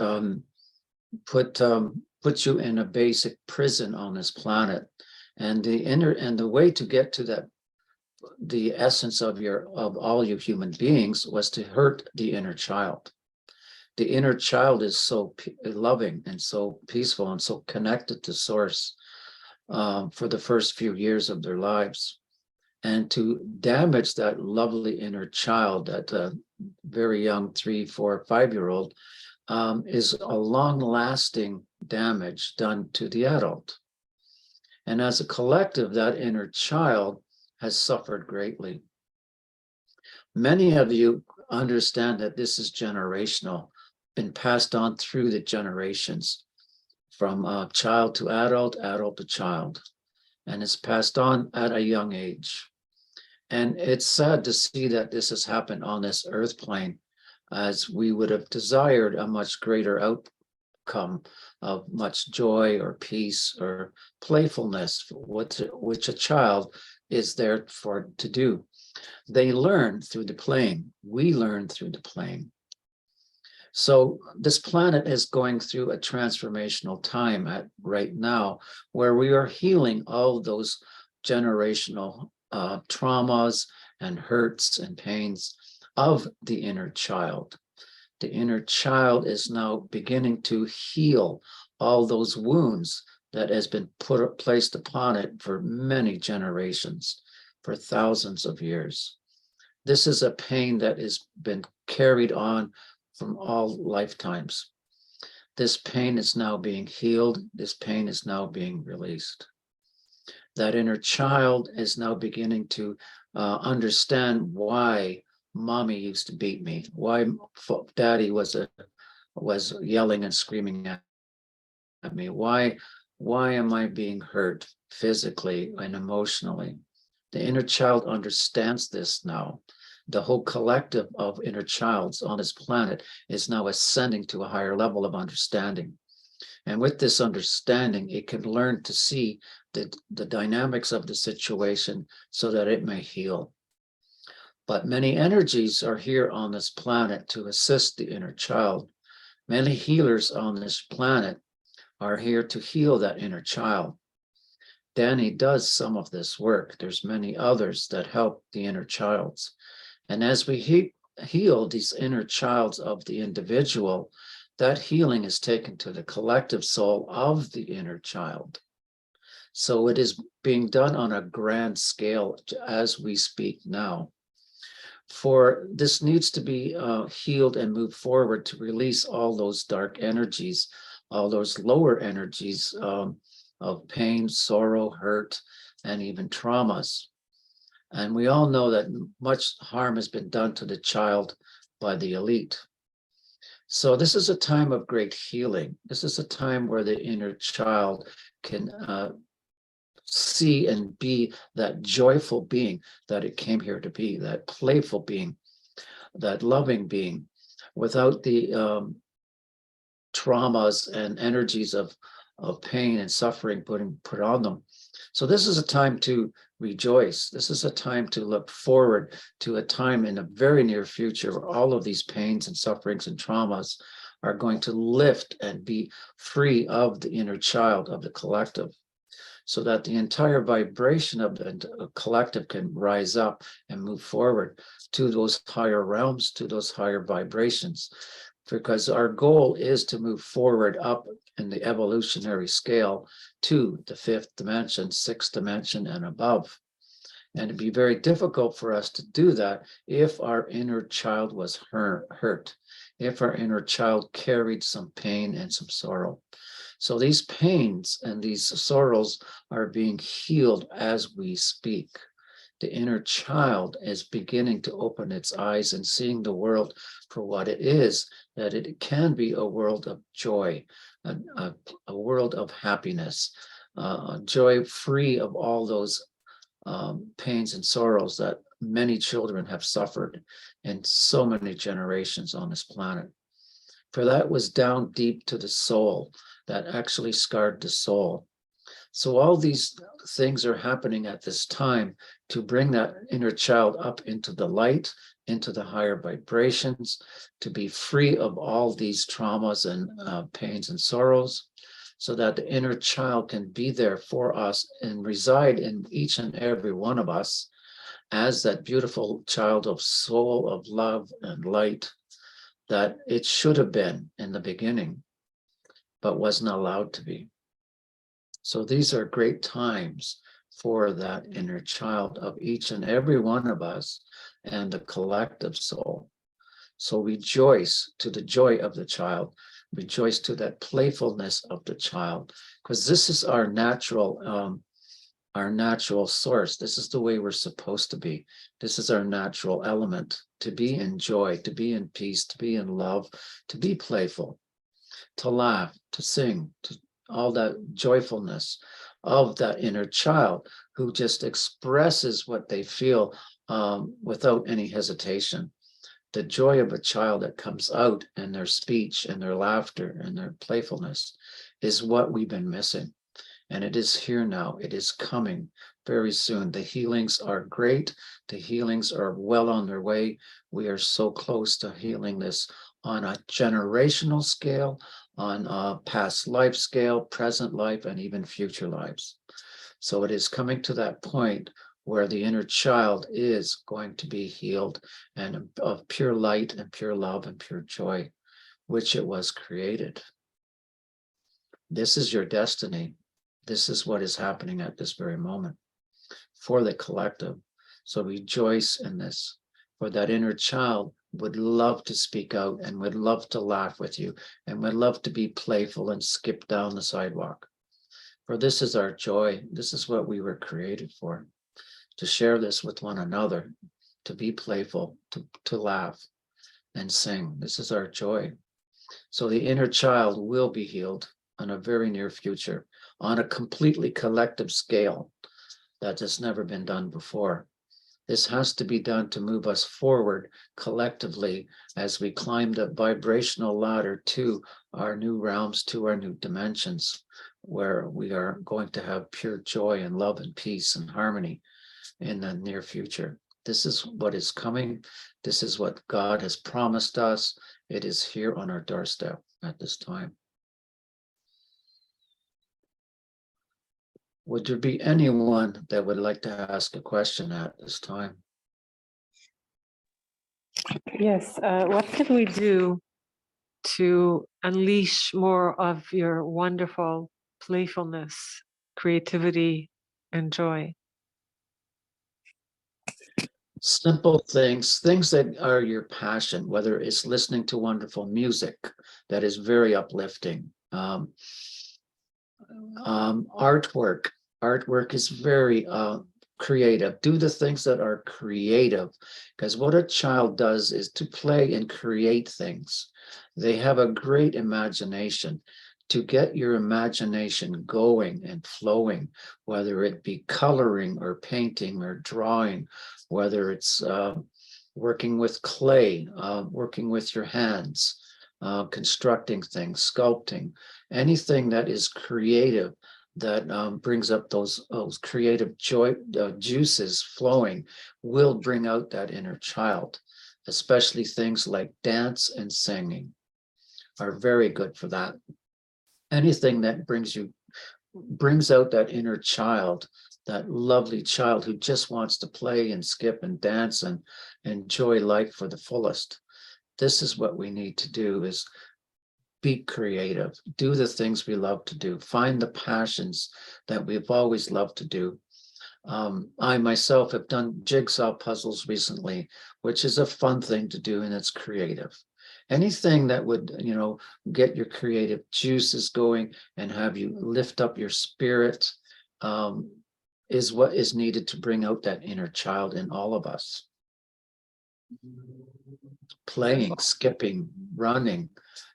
put you in a basic prison on this planet. And the way to get to that, the essence of all you human beings, was to hurt the inner child. The inner child is so loving and so peaceful and so connected to source for the first few years of their lives. And to damage that lovely inner child, that very young 3, 4, 5-year-old, is a long-lasting damage done to the adult. And as a collective, that inner child has suffered greatly. Many of you understand that this is generational, been passed on through the generations, from child to adult, adult to child, and it's passed on at a young age. And it's sad to see that this has happened on this earth plane, as we would have desired a much greater outcome of much joy or peace or playfulness, which a child is there for to do. They learn through the playing. We learn through the playing. So this planet is going through a transformational time right now, where we are healing all those generational traumas and hurts and pains of the inner child. The inner child is now beginning to heal all those wounds that has been placed upon it for many generations, for thousands of years. This is a pain that has been carried on from all lifetimes. This pain is now being healed. This pain is now being released. That inner child is now beginning to understand why mommy used to beat me, why daddy was yelling and screaming at me, why am I being hurt physically and emotionally. The inner child understands this now. The whole collective of inner childs on this planet is now ascending to a higher level of understanding. And with this understanding, it can learn to see the dynamics of the situation so that it may heal. But many energies are here on this planet to assist the inner child. Many healers on this planet are here to heal that inner child. Danny does some of this work. There's many others that help the inner childs. And as we heal these inner childs of the individual, that healing is taken to the collective soul of the inner child. So it is being done on a grand scale as we speak now. For this needs to be healed and move forward to release all those dark energies, all those lower energies of pain, sorrow, hurt, and even traumas. And we all know that much harm has been done to the child by the elite. So this is a time of great healing. This is a time where the inner child can see and be that joyful being that it came here to be, that playful being, that loving being, without the traumas and energies of pain and suffering put on them. So this is a time to rejoice. This is a time to look forward to a time in the very near future where all of these pains and sufferings and traumas are going to lift and be free of the inner child of the collective, so that the entire vibration of the collective can rise up and move forward to those higher realms, to those higher vibrations. Because our goal is to move forward up in the evolutionary scale to the fifth dimension, sixth dimension, and above. And it'd be very difficult for us to do that if our inner child was hurt, if our inner child carried some pain and some sorrow. So these pains and these sorrows are being healed as we speak. The inner child is beginning to open its eyes and seeing the world for what it is, that it can be a world of joy, a world of happiness, joy free of all those pains and sorrows that many children have suffered in so many generations on this planet. For that was down deep to the soul, that actually scarred the soul. So all these things are happening at this time to bring that inner child up into the light, into the higher vibrations, to be free of all these traumas and pains and sorrows, so that the inner child can be there for us and reside in each and every one of us as that beautiful child of soul, of love and light that it should have been in the beginning, but wasn't allowed to be. So these are great times for that inner child of each and every one of us and the collective soul. So rejoice to the joy of the child, rejoice to that playfulness of the child, because this is our natural source. This is the way we're supposed to be. This is our natural element, to be in joy, to be in peace, to be in love, to be playful, to laugh, to sing, to all that joyfulness of that inner child who just expresses what they feel without any hesitation. The joy of a child that comes out in their speech and their laughter and their playfulness is what we've been missing. And it is here now. It is coming very soon. The healings are great. The healings are well on their way. We are so close to healing this on a generational scale, on a past life scale, present life, and even future lives. So it is coming to that point where the inner child is going to be healed and of pure light and pure love and pure joy, which it was created. This is your destiny. This is what is happening at this very moment for the collective. So rejoice in this, for that inner child would love to speak out and would love to laugh with you and would love to be playful and skip down the sidewalk. For this is our joy. This is what we were created for, to share this with one another, to be playful, to laugh and sing. This is our joy. So the inner child will be healed in a very near future on a completely collective scale that has never been done before. This has to be done to move us forward collectively as we climb the vibrational ladder to our new realms, to our new dimensions, where we are going to have pure joy and love and peace and harmony in the near future. This is what is coming. This is what God has promised us. It is here on our doorstep at this time. Would there be anyone that would like to ask a question at this time? Yes, what can we do to unleash more of your wonderful playfulness, creativity, and joy? Simple things, things that are your passion, whether it's listening to wonderful music that is very uplifting. Artwork. Artwork is very creative. Do the things that are creative, because what a child does is to play and create things. They have a great imagination. To get your imagination going and flowing, whether it be coloring or painting or drawing, whether it's working with clay, working with your hands, constructing things, sculpting, anything that is creative, that brings up those creative joy juices flowing, will bring out that inner child. Especially things like dance and singing are very good for that. Anything that brings out that inner child, that lovely child who just wants to play and skip and dance and enjoy life for the fullest. This is what we need to do, is be creative, do the things we love to do, find the passions that we've always loved to do. I myself have done jigsaw puzzles recently, which is a fun thing to do, and it's creative. Anything that would, get your creative juices going and have you lift up your spirit, is what is needed to bring out that inner child in all of us. Playing, skipping, running,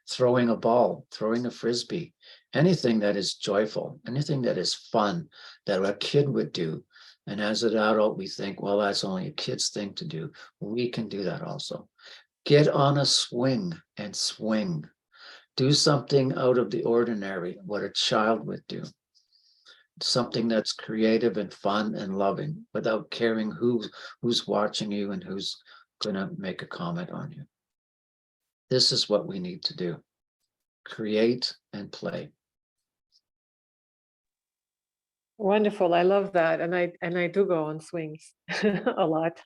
throwing a ball, throwing a frisbee, anything that is joyful, anything that is fun, that a kid would do. And as an adult, we think, well, that's only a kid's thing to do. We can do that also. Get on a swing and swing. Do something out of the ordinary, what a child would do. Something that's creative and fun and loving, without caring who's watching you and who's going to make a comment on you. This is what we need to do. Create and play. Wonderful. I love that. And I do go on swings a lot.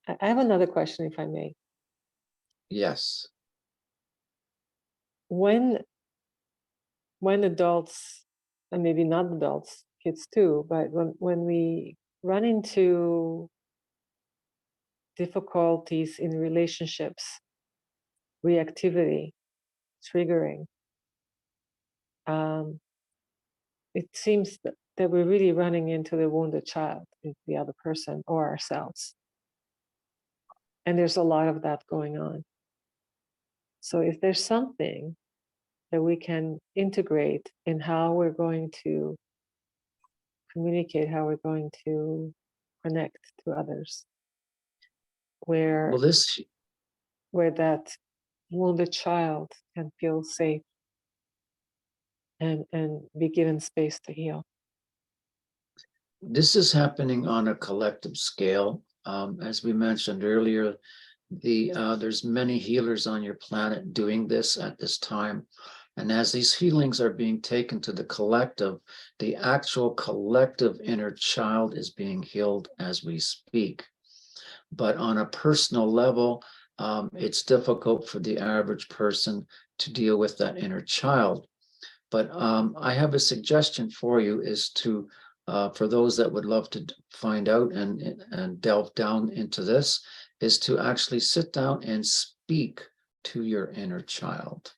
I have another question, if I may. Yes. When adults, and maybe not adults, kids too, but when we run into difficulties in relationships, reactivity, triggering, it seems that we're really running into the wounded child, the other person or ourselves. And there's a lot of that going on. So if there's something that we can integrate in how we're going to communicate, how we're going to connect to others, where that wounded child can feel safe and be given space to heal. This is happening on a collective scale. As we mentioned earlier, there's many healers on your planet doing this at this time. And as these healings are being taken to the collective, the actual collective inner child is being healed as we speak. But on a personal level, it's difficult for the average person to deal with that inner child. But I have a suggestion for you, is to, for those that would love to find out and delve down into this, is to actually sit down and speak to your inner child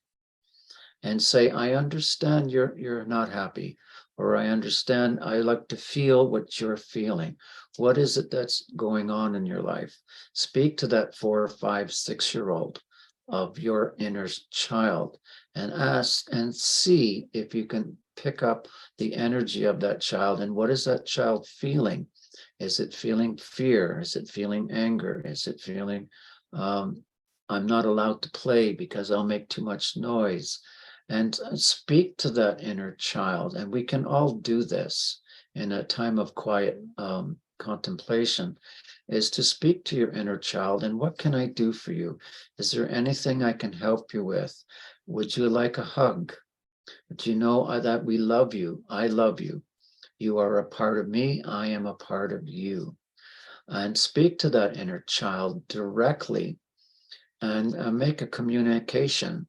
and say, I understand you're not happy, or I understand, I like to feel what you're feeling. What is it that's going on in your life? Speak to that 4, 5, 6-year-old of your inner child and ask and see if you can pick up the energy of that child. And what is that child feeling? Is it feeling fear? Is it feeling anger? Is it feeling, I'm not allowed to play because I'll make too much noise? And speak to that inner child. And we can all do this in a time of quiet contemplation, is to speak to your inner child. And what can I do for you? Is there anything I can help you with? Would you like a hug? Do you know that we love you? I love you. You are a part of me. I am a part of you. And speak to that inner child directly and make a communication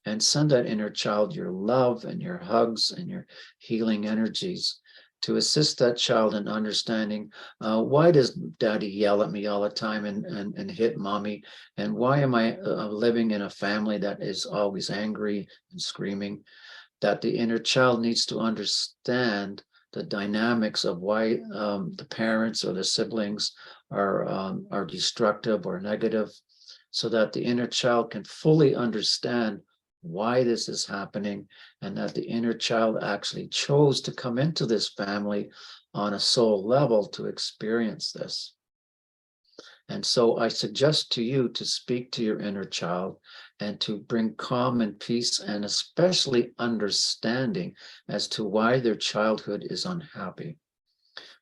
and send that inner child your love and your hugs and your healing energies to assist that child in understanding why does daddy yell at me all the time and hit mommy, and why am I living in a family that is always angry and screaming. That the inner child needs to understand the dynamics of why the parents or the siblings are destructive or negative, so that the inner child can fully understand why this is happening, and that the inner child actually chose to come into this family on a soul level to experience this. And so I suggest to you to speak to your inner child and to bring calm and peace, and especially understanding as to why their childhood is unhappy.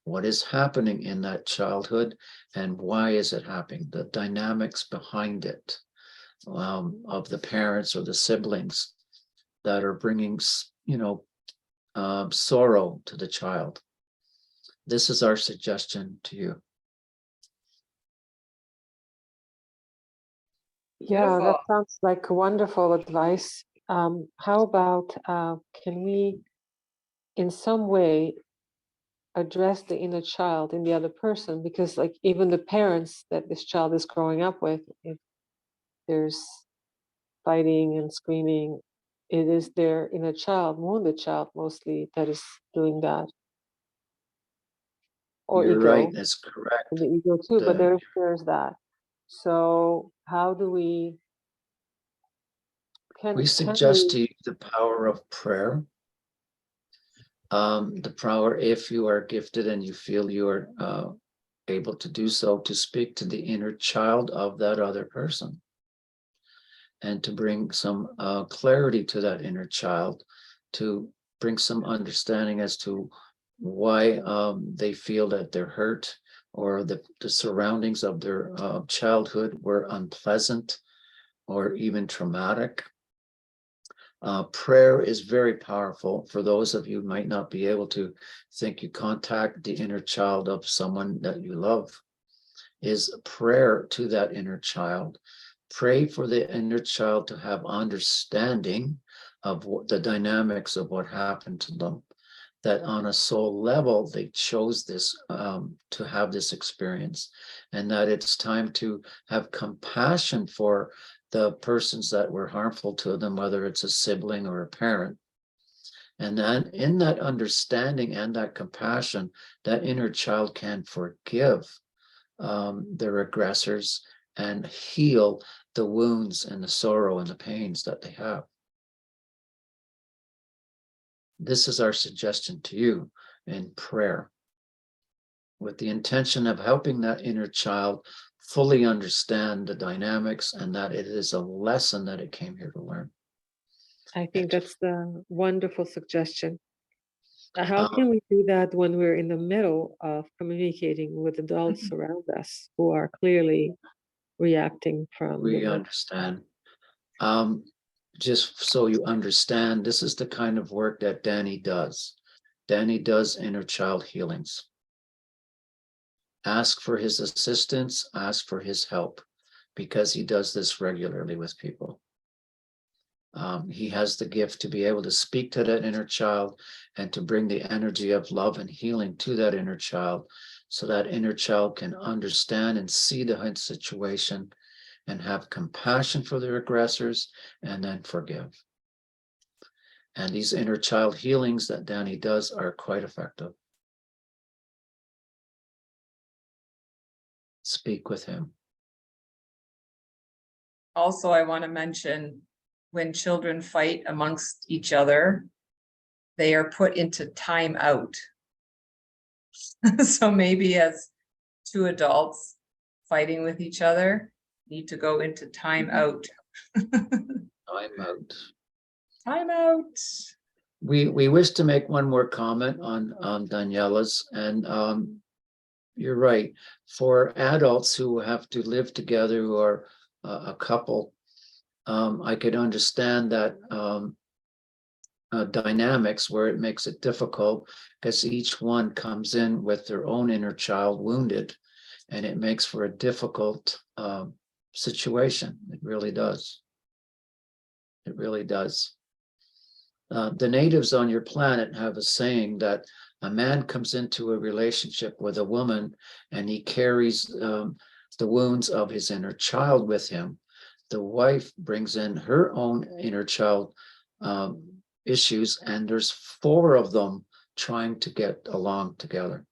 What is happening in that childhood and why is it happening? The dynamics behind it, of the parents or the siblings that are bringing, sorrow to the child. This is our suggestion to you. Yeah, that Beautiful. sounds like wonderful advice. How about can we, in some way, address the inner child in the other person? Because, like, even the parents that this child is growing up with, if there's fighting and screaming, it is their inner child, wounded child mostly, that is doing that. Or You're right, ego, that's correct. the ego too, but The, there's that. So how do we we can suggest we to you the power of prayer. The power, if you are gifted and you feel you are able to do so, to speak to the inner child of that other person and to bring some clarity to that inner child, to bring some understanding as to why they feel that they're hurt, or the surroundings of their childhood were unpleasant or even traumatic. Prayer is very powerful. For those of you who might not be able to think, you contact the inner child of someone that you love, is prayer to that inner child. Pray for the inner child to have understanding of the dynamics of what happened to them, that on a soul level, they chose this to have this experience, and that it's time to have compassion for the persons that were harmful to them, whether it's a sibling or a parent. And then in that understanding and that compassion, that inner child can forgive their aggressors and heal the wounds and the sorrow and the pains that they have. This is our suggestion to you in prayer, with the intention of helping that inner child fully understand the dynamics, and that it is a lesson that it came here to learn. I think that's the wonderful suggestion. How Um, can we do that when we're in the middle of communicating with adults around us who are clearly reacting from we the understand. Just so you understand, this is the kind of work that Danny does. Danny does inner child healings. Ask for his assistance, ask for his help, because he does this regularly with people. He has the gift to be able to speak to that inner child and to bring the energy of love and healing to that inner child, so that inner child can understand and see the situation and have compassion for their aggressors, and then forgive. And these inner child healings that Danny does are quite effective. Speak with him. Also, I want to mention, when children fight amongst each other, they are put into timeout. So maybe as two adults fighting with each other, need to go into timeout. I'm out. Timeout. We wish to make one more comment on Daniela's, and you're right. For adults who have to live together, who are a couple, I could understand that dynamics where it makes it difficult, because each one comes in with their own inner child wounded, and it makes for a difficult situation. It really does. It really does. The natives on your planet have a saying that a man comes into a relationship with a woman and he carries the wounds of his inner child with him. The wife brings in her own inner child issues, and there's 4 of them trying to get along together.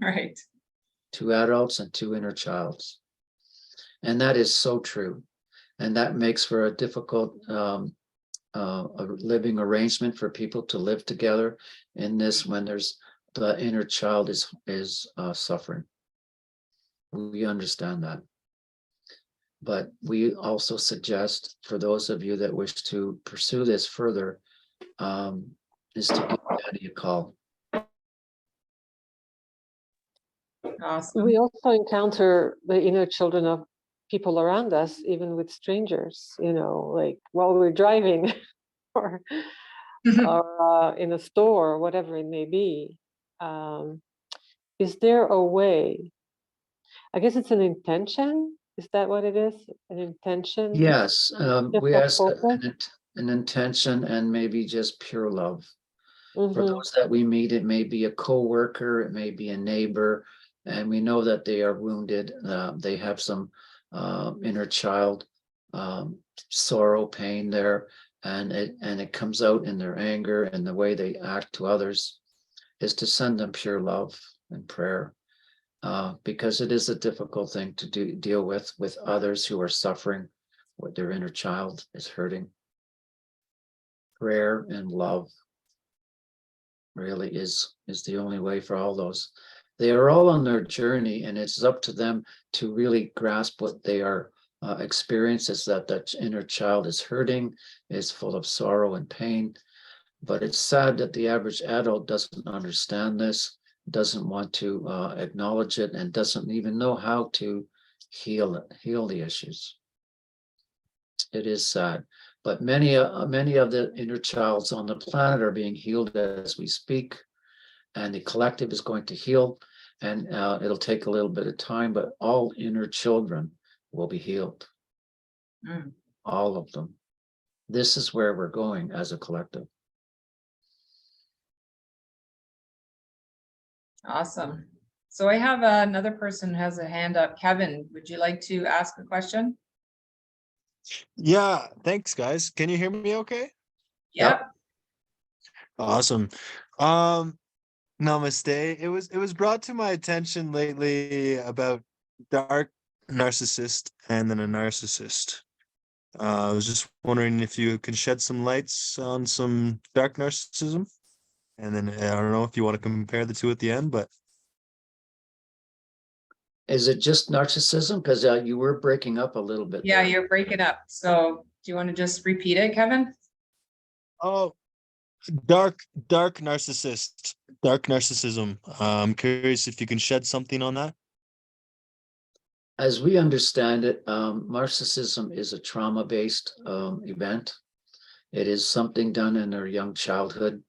Right. 2 adults and 2 inner childs. And that is so true. And that makes for a difficult a living arrangement for people to live together in this when there's the inner child is suffering. We understand that. But we also suggest for those of you that wish to pursue this further, is to give Daddy a call. Awesome. We also encounter the inner children of people around us, even with strangers, you know, like while we're driving or in a store, or whatever it may be. Is there a way? I guess it's an intention. Is that what it is? An intention? Yes, we Simple ask focus? an intention and maybe just pure love. For Mhm. those that we meet, it may be a co-worker, it may be a neighbor, and we know that they are wounded. They have some inner child sorrow, pain there, and it comes out in their anger and the way they act to others, is to send them pure love and prayer, because it is a difficult thing to deal with others who are suffering, what their inner child is hurting. Prayer and love really is the only way for all those. They are all on their journey, and it's up to them to really grasp what they are experiencing, is that inner child is hurting, is full of sorrow and pain. But it's sad that the average adult doesn't understand this, doesn't want to acknowledge it, and doesn't even know how to heal the issues. It is sad. But many of the inner childs on the planet are being healed as we speak, and the collective is going to heal, and it'll take a little bit of time, but all inner children will be healed. Mm. All of them. This is where we're going as a collective. Awesome. So I have another person who has a hand up. Kevin, would you like to ask a question? Yeah, thanks guys. Can you hear me okay? Yep. Awesome. Namaste. It was brought to my attention lately about dark narcissist and then a narcissist. I was just wondering if you can shed some lights on some dark narcissism. And then I don't know if you want to compare the two at the end, but Is it just narcissism? Because you were breaking up a little bit Yeah, there. you're breaking up. So do you want to just repeat it, Kevin? oh, dark narcissist, dark narcissism. I'm curious if you can shed something on that. As we understand it, narcissism is a trauma-based event. It is something done in their young childhood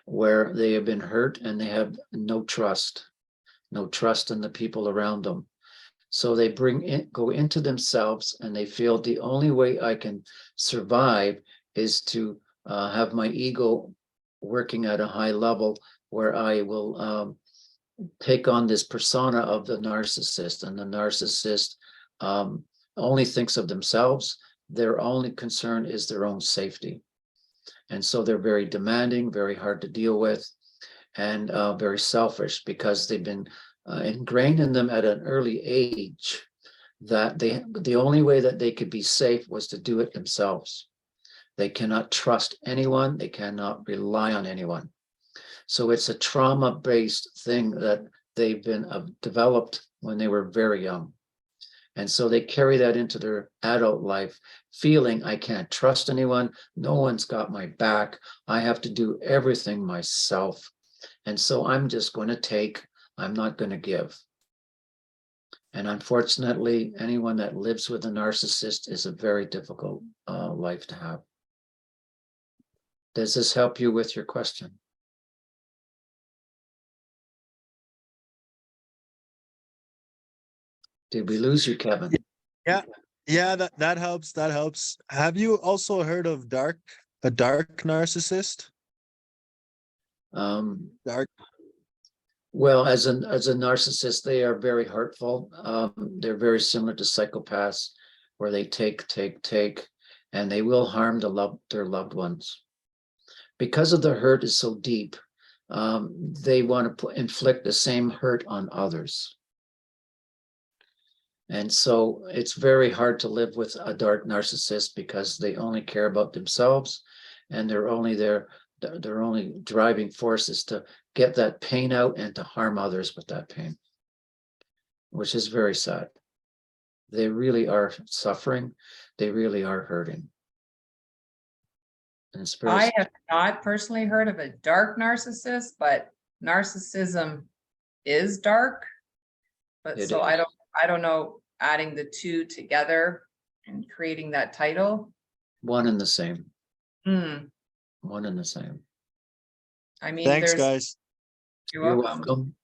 where they have been hurt and they have no trust in the people around them. So they go into themselves, and they feel the only way I can survive is to have my ego working at a high level, where I will take on this persona of the narcissist, and the narcissist only thinks of themselves. Their only concern is their own safety. And so they're very demanding, very hard to deal with, and very selfish, because they've been ingrained in them at an early age that the only way that they could be safe was to do it themselves. They cannot trust anyone. They cannot rely on anyone. So it's a trauma-based thing that they've been developed when they were very young. And so they carry that into their adult life, feeling I can't trust anyone. No one's got my back. I have to do everything myself. And so I'm just going to take, I'm not going to give. And unfortunately, anyone that lives with a narcissist is a very difficult life to have. Does this help you with your question? Did we lose you, Kevin? Yeah. Yeah, that helps. That helps. Have you also heard of a dark narcissist? Um, Dark. well, as a narcissist, they are very hurtful. They're very similar to psychopaths, where they take, and they will harm their loved ones. Because of the hurt is so deep, they want to inflict the same hurt on others. And so it's very hard to live with a dark narcissist because they only care about themselves, and they're only their only driving force is to get that pain out and to harm others with that pain, which is very sad. They really are suffering. They really are hurting. And it's very I have not personally heard of a dark narcissist, but narcissism is dark. But It so is. I don't know, adding the two together and creating that title. One and the same. Hmm, One and the same. I mean, Thanks, there's, guys. You're welcome.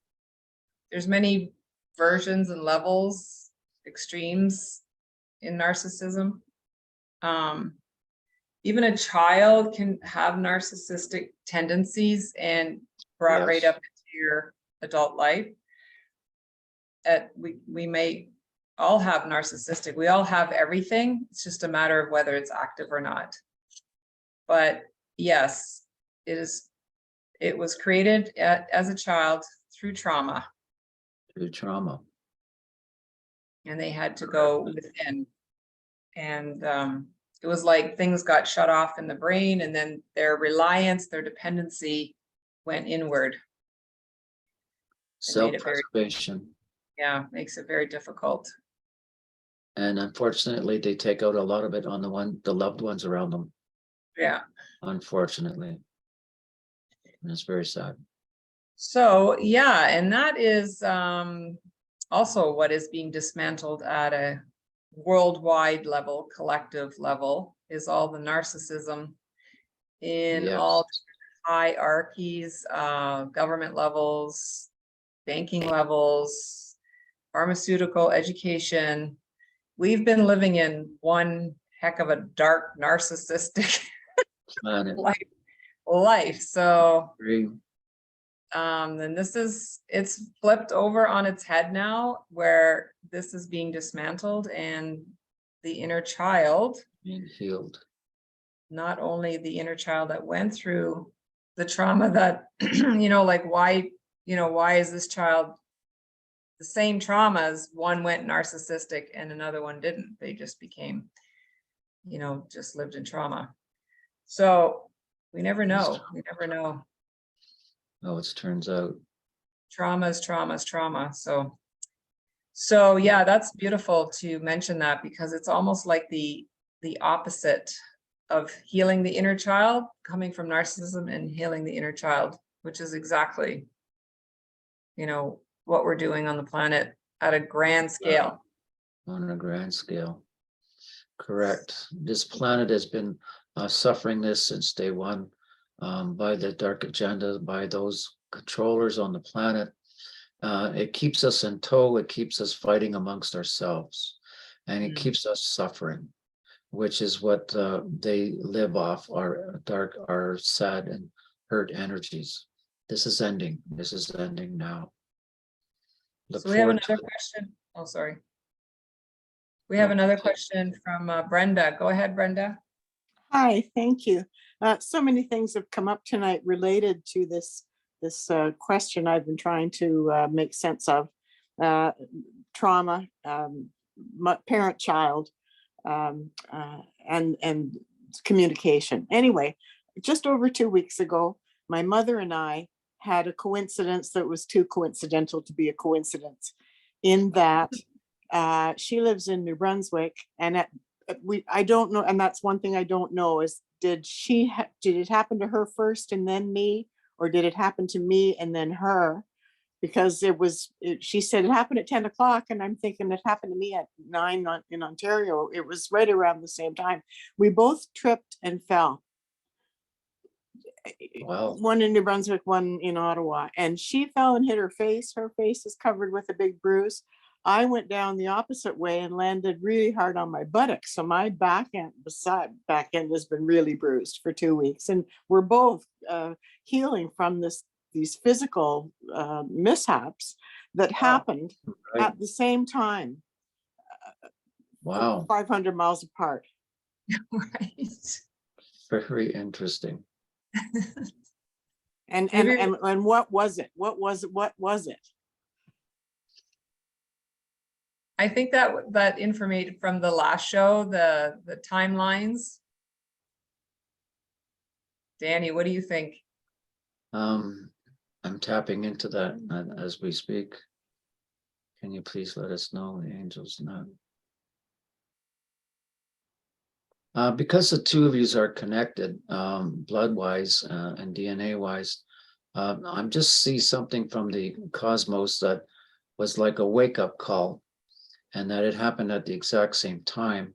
there's many versions and levels, extremes in narcissism. Even a child can have narcissistic tendencies and brought right Yes. up into your adult life. We may all have narcissistic, we all have everything. It's just a matter of whether it's active or not. But yes, it was created as a child through trauma, Through trauma. and they had to go within. And it was like things got shut off in the brain, and then their reliance, their dependency went inward. It made it very, Self-preservation. yeah, makes it very difficult. And unfortunately, they take out a lot of it on the loved ones around them, Yeah. unfortunately. And it's very sad. So, yeah, and that is also what is being dismantled at a worldwide level, collective level, is all the narcissism in Yes. all hierarchies, government levels, banking levels, pharmaceutical, education. We've been living in one heck of a dark narcissistic Planet. life. So Agree. then it's flipped over on its head now, where this is being dismantled, and the inner child, Being healed. not only the inner child that went through the trauma that, like why is this child the same traumas? One went narcissistic and another one didn't. They just became, just lived in trauma. So we never know. We never know. Oh, it turns out. Trauma is trauma. So yeah, that's beautiful to mention that, because it's almost like the opposite of healing the inner child, coming from narcissism, and healing the inner child, which is exactly, what we're doing on the planet at a grand scale. On a grand scale. Correct. This planet has been suffering this since day one, by the dark agenda, by those controllers on the planet. It keeps us in tow. It keeps us fighting amongst ourselves, and it keeps us suffering, which is what they live off, our sad and hurt energies. This is ending. This is ending now. Look So we have forward to another it. question. Oh, sorry. We have No. another question from Brenda. Go ahead, Brenda. Hi, thank you. So many things have come up tonight related to this question I've been trying to make sense of. Trauma, parent-child, and communication. Anyway, just over 2 weeks ago, my mother and I had a coincidence that was too coincidental to be a coincidence, in that she lives in New Brunswick, and I don't know, and that's one thing I don't know, is did it happen to her first and then me, or did it happen to me and then her? Because she said it happened at 10 o'clock, and I'm thinking it happened to me at 9 in Ontario. It was right around the same time. We both tripped and fell. Wow. One in New Brunswick, one in Ottawa, and she fell and hit her face. Her face is covered with a big bruise. I went down the opposite way and landed really hard on my buttocks. So my back end has been really bruised for 2 weeks. And we're both healing from these physical mishaps that happened Right. at the same time, Wow, 500 miles apart. Right. very interesting. And Maybe- what was it? What was it? I think that information from the last show, the timelines. Danny, what do you think? I'm tapping into that as we speak. Can you please let us know, the angels know? Because the two of yous are connected, blood-wise and DNA-wise, I'm just see something from the cosmos that was like a wake-up call, and that it happened at the exact same time.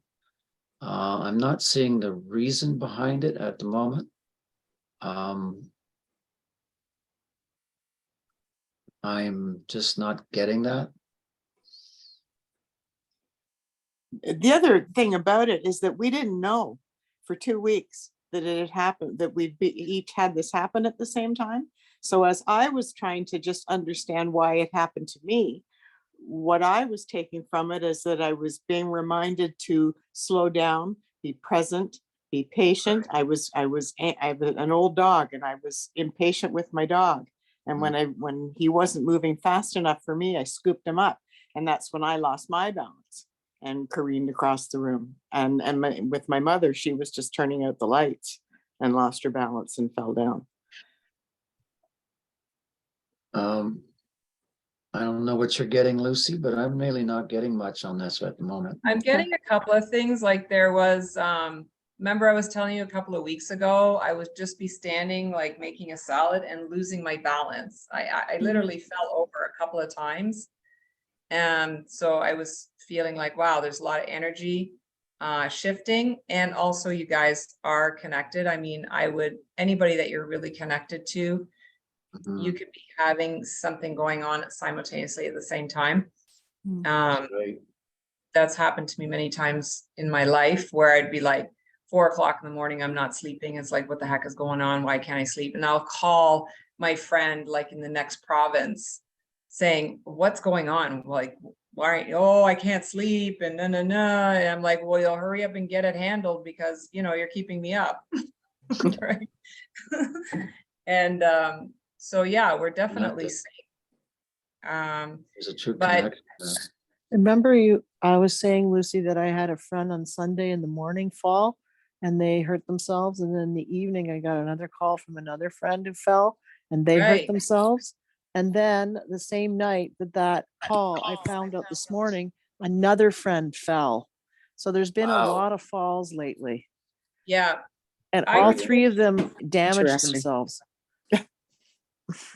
I'm not seeing the reason behind it at the moment. I'm just not getting that. The other thing about it is that we didn't know for 2 weeks that it had happened, that each had this happen at the same time. So as I was trying to just understand why it happened to me, what I was taking from it is that I was being reminded to slow down, be present, be patient. I have an old dog, and I was impatient with my dog. And when he wasn't moving fast enough for me, I scooped him up, and that's when I lost my balance and careened across the room. And with my mother, she was just turning out the lights and lost her balance and fell down. I don't know what you're getting, Lucy, but I'm really not getting much on this at the moment. I'm getting a couple of things, like there was, remember I was telling you a couple of weeks ago, I would just be standing, like making a salad and losing my balance. I literally fell over a couple of times. And so I was feeling like, wow, there's a lot of energy shifting. And also you guys are connected. I mean, anybody that you're really connected to, you could be having something going on simultaneously at the same time. Right. That's happened to me many times in my life, where I'd be like 4 o'clock in the morning, I'm not sleeping. It's like, what the heck is going on? Why can't I sleep? And I'll call my friend like in the next province saying, what's going on? Like, why? Oh, I can't sleep. And no. And I'm like, well, you'll hurry up and get it handled, because you're keeping me up. Right. And so yeah, we're definitely safe. There's a true But connection there. Remember I was saying, Lucy, that I had a friend on Sunday in the morning fall and they hurt themselves. And then in the evening, I got another call from another friend who fell and they hurt Right. themselves. And then the same night that call, I found out this morning, another friend fell. So there's been a Wow. lot of falls lately. yeah, And I all would- 3 of them damaged Interesting. themselves.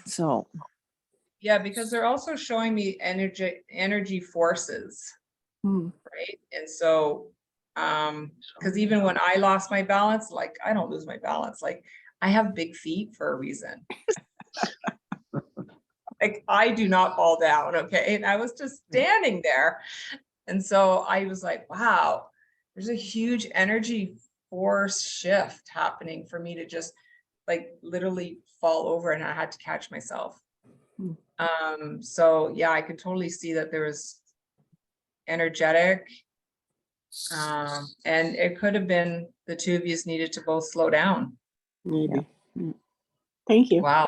So, yeah, because they're also showing me energy forces. Right. And so, because even when I lost my balance, like I don't lose my balance, like I have big feet for a reason. Like I do not fall down. Okay. And I was just standing there. And so I was like, wow, there's a huge energy force shift happening for me to just like literally fall over, and I had to catch myself. So yeah, I could totally see that there was energetic. And it could have been the two of you needed to both slow down. Maybe. Yeah. Thank you. Wow.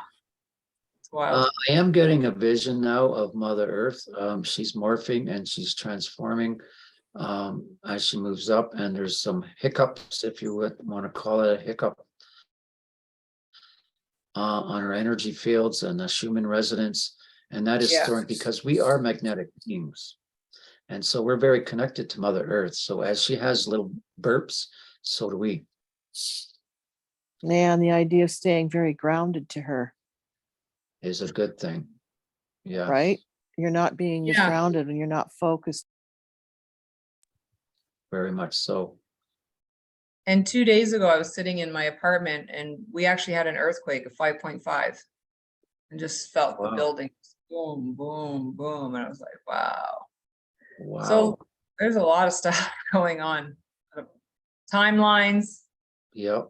It's wild. I am getting a vision now of Mother Earth. She's morphing and she's transforming as she moves up, and there's some hiccups, if you would want to call it a hiccup, on her energy fields and the Schumann resonance. And that is Yeah. throwing, because we are magnetic beings. And so we're very connected to Mother Earth. So as she has little burps, so do we. and the idea of staying very grounded to her, Is a good thing. Yeah. right? You're not being as Yeah. grounded and you're not focused. Very much so. And 2 days ago, I was sitting in my apartment and we actually had an earthquake of 5.5 and just felt the Wow. building boom, boom, boom. And I was like, wow. Wow. So there's a lot of stuff going on. Timelines, Yep.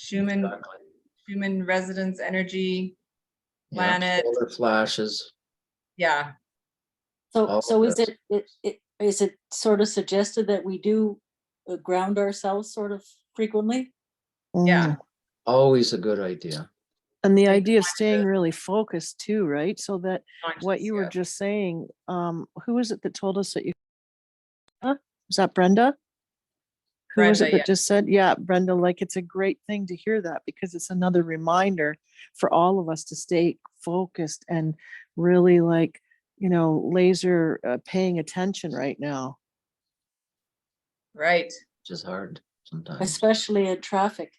human Exactly. human residence energy, Yeah, planet. solar flashes. Yeah, So, All so of is this. is it sort of suggested that we do ground ourselves sort of frequently? yeah. Always a good idea. And the Take idea of time staying to- really focused too, right? So that what you were yeah. just saying, who is it that told us that you, huh? Was that Brenda? Who was Brenda, it that yeah. just said, yeah, Brenda, like it's a great thing to hear that because it's another reminder for all of us to stay focused and really like, laser paying attention right now. Right. Which is hard sometimes. Especially in traffic.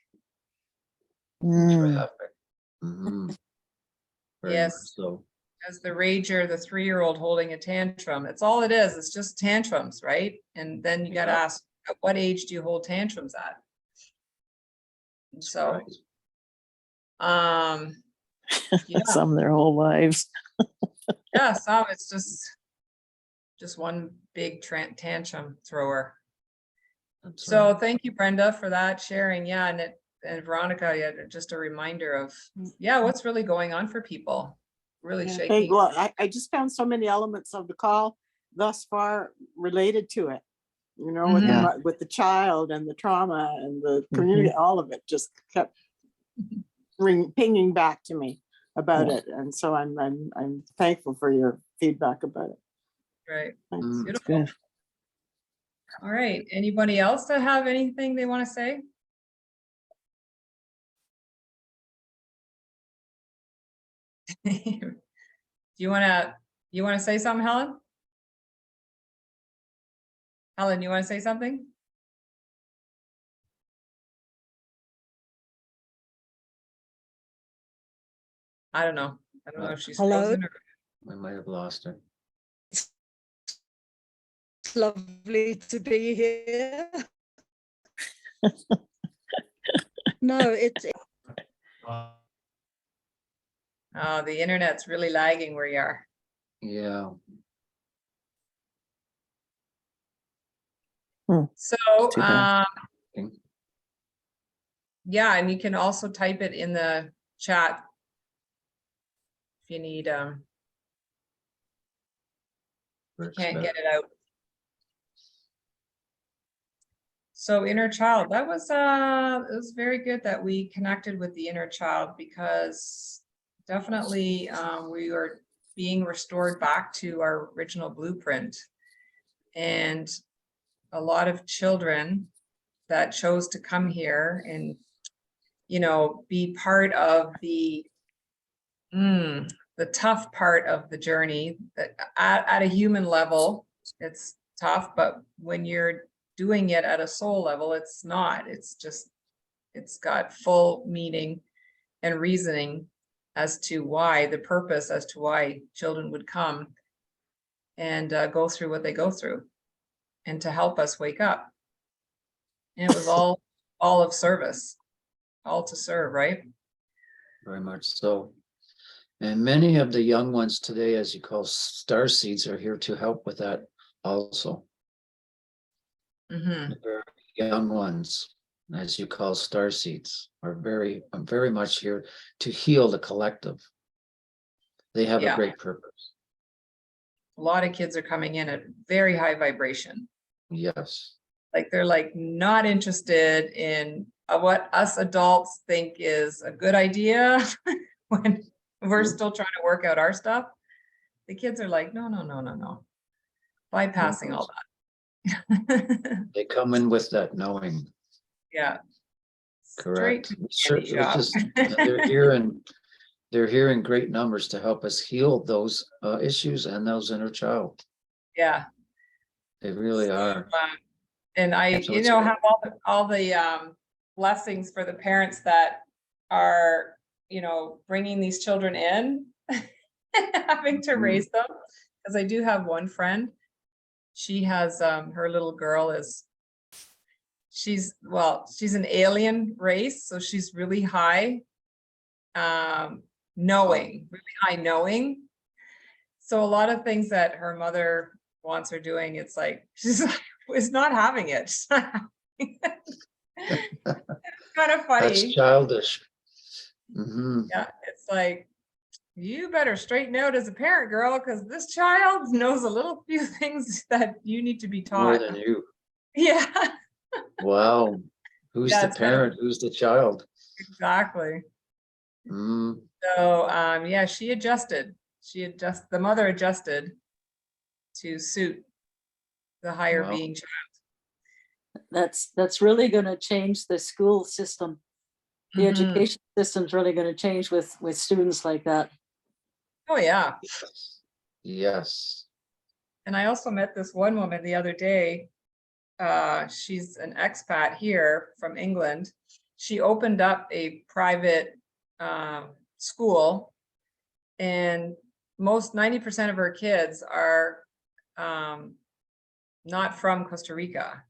Mm. Traffic. Mhm. Very much Yes. so. As the rager, the 3-year-old holding a tantrum. It's all it is. It's just tantrums, right? And then you got to Yeah. ask, at what age do you hold tantrums at? And so, Right. yeah, Some their whole lives. yeah, some it's just one big tantrum thrower. That's So right. thank you, Brenda, for that sharing. Yeah, and Veronica, yeah, just a reminder of what's really going on for people. Really Yeah, shaking. well, I just found so many elements of the call thus far related to it. With Mhm. with the child and the trauma and the community, all of it just kept pinging back to me about Yeah. it, and so I'm thankful for your feedback about it. Right. Thanks. Mm. It's Beautiful. good. All right. Anybody else that have anything they want to say? You want to say something, Helen? Helen, you want to say something? I don't know. I don't know if she's Hello? frozen or We might have lost her. It's lovely to be here. No, it's oh, the internet's really lagging where you are. Yeah. So, Too bad. yeah, and you can also type it in the chat if you need, if you Works can't better. get it out. So inner child, that was it was very good that we connected with the inner child because definitely we are being restored back to our original blueprint. And a lot of children that chose to come here and be part of the tough part of the journey, that at a human level it's tough, but when you're doing it at a soul level, it's not. It's just, it's got full meaning and reasoning as to why, the purpose as to why children would come and go through what they go through and to help us wake up. And it was all of service, all to serve, right? Very much so. And many of the young ones today, as you call star seeds, are here to help with that also. Mm-hmm. The very young ones, as you call star seeds, are very much here to heal the collective. They have a Yeah. great purpose. A lot of kids are coming in at very high vibration. Yes. Like they're like not interested in what us adults think is a good idea when we're still trying to work out our stuff. The kids are like, no, bypassing all that. They come in with that knowing. Yeah. Straight Correct. to the Sure, candy it's shop. just, they're here in great numbers to help us heal those issues and those inner child. Yeah. They really are. And I, So it's- have all the blessings for the parents that are, bringing these children in, having to raise them. Because I do have one friend. She has her little girl she's an alien race, so she's really high knowing, really high knowing. So a lot of things that her mother wants her doing, it's like, she's like, is not having it. She's not having it. It's kind of That's funny. childish. Mhm. Yeah, it's like, you better straighten out as a parent, girl, because this child knows a little few things that you need to be More taught. than you. Yeah, Wow. Who's Yeah, the it's kind of- parent? Who's the child? exactly. Mm, So, yeah, she adjusted. The mother adjusted to suit the higher Wow. being child. that's really going to change the school system. The Mhm. education system's really going to change with students like that. Oh, yeah. yes. And I also met this one woman the other day. She's an expat here from England. She opened up a private school, and 90% of her kids are not from Costa Rica.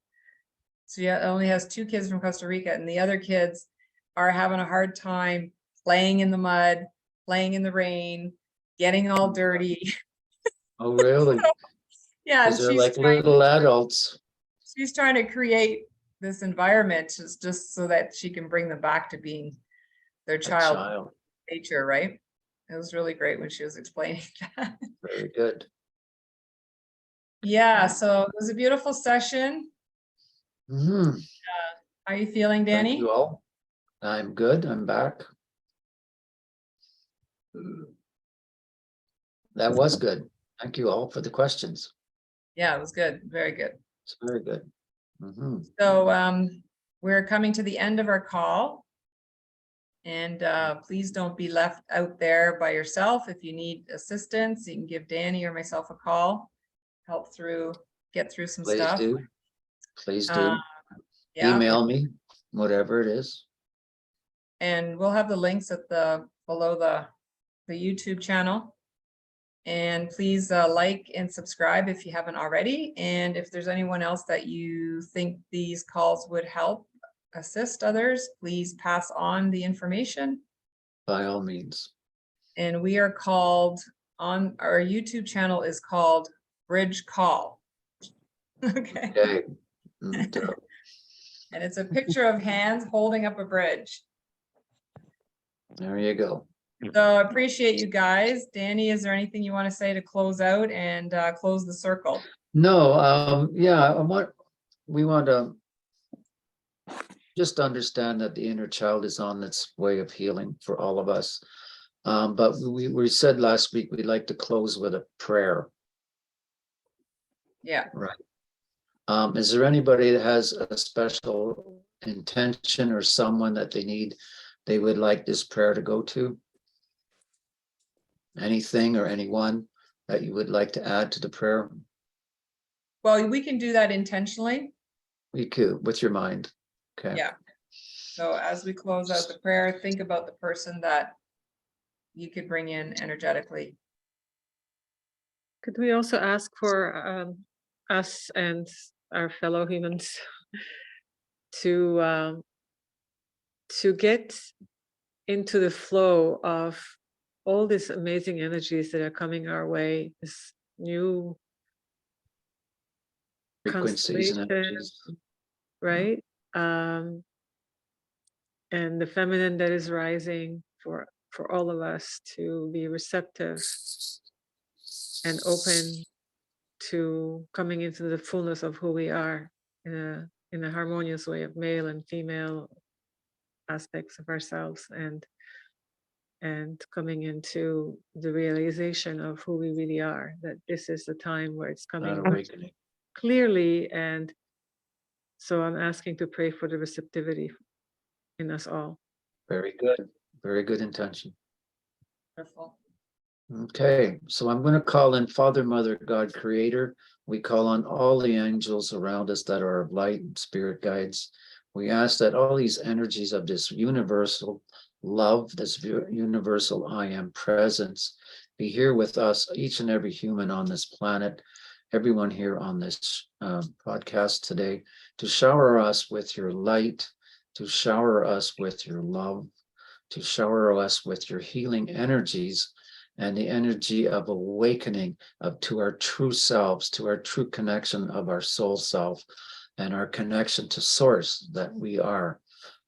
So yeah, it only has 2 kids from Costa Rica, and the other kids are having a hard time playing in the mud, playing in the rain, getting all dirty. Oh, really? Yeah, and Because they're like little adults. she's trying to create this environment just so that she can bring them back to being their A child child. nature, right? It was really great when she was explaining that. Very good. Yeah, so it was a beautiful session. Mhm. How are you feeling, Thank Danny? you all. I'm good. I'm back. That was good. Thank you all for the questions. Yeah, it was good. Very good. It's very good. Mhm. So we're coming to the end of our call. And please don't be left out there by yourself. If you need assistance, you can give Danny or myself a call, get through some Please stuff. do. Please do. Yeah, Email me, whatever it is. and we'll have the links at below the YouTube channel. And please like and subscribe if you haven't already. And if there's anyone else that you think these calls would help assist others, please pass on the information. By all means. And we are called on our YouTube channel is called Bridge Call. Okay. Okay. And, And it's a picture of hands holding up a bridge. there you go. So I appreciate you guys. Danny, is there anything you want to say to close out and close the circle? No, yeah, we want to just understand that the inner child is on its way of healing for all of us. But we said last week, we'd like to close with a prayer. Yeah. Right. Is there anybody that has a special intention or someone that they would like this prayer to go to? Anything or anyone that you would like to add to the prayer? Well, we can do that intentionally. We could, with your mind. Okay. Yeah. So as we close out the prayer, think about the person that you could bring in energetically. Could we also ask for us and our fellow humans to get into the flow of all these amazing energies that are coming our way, this new Frequencies and constellation, energies. right? And the feminine that is rising for all of us to be receptive and open to coming into the fullness of who we are in a harmonious way of male and female aspects of ourselves, and coming into the realization of who we really are, that this is the time where it's coming That awakening. clearly. And so I'm asking to pray for the receptivity in us all. Very good. Very good intention. Wonderful. Okay, so I'm going to call in Father, Mother, God, Creator. We call on all the angels around us that are of light and spirit guides. We ask that all these energies of this universal love, this universal I am presence, be here with us, each and every human on this planet, everyone here on this podcast today, to shower us with your light, to shower us with your love, to shower us with your healing energies, and the energy of awakening to our true selves, to our true connection of our soul self, and our connection to source that we are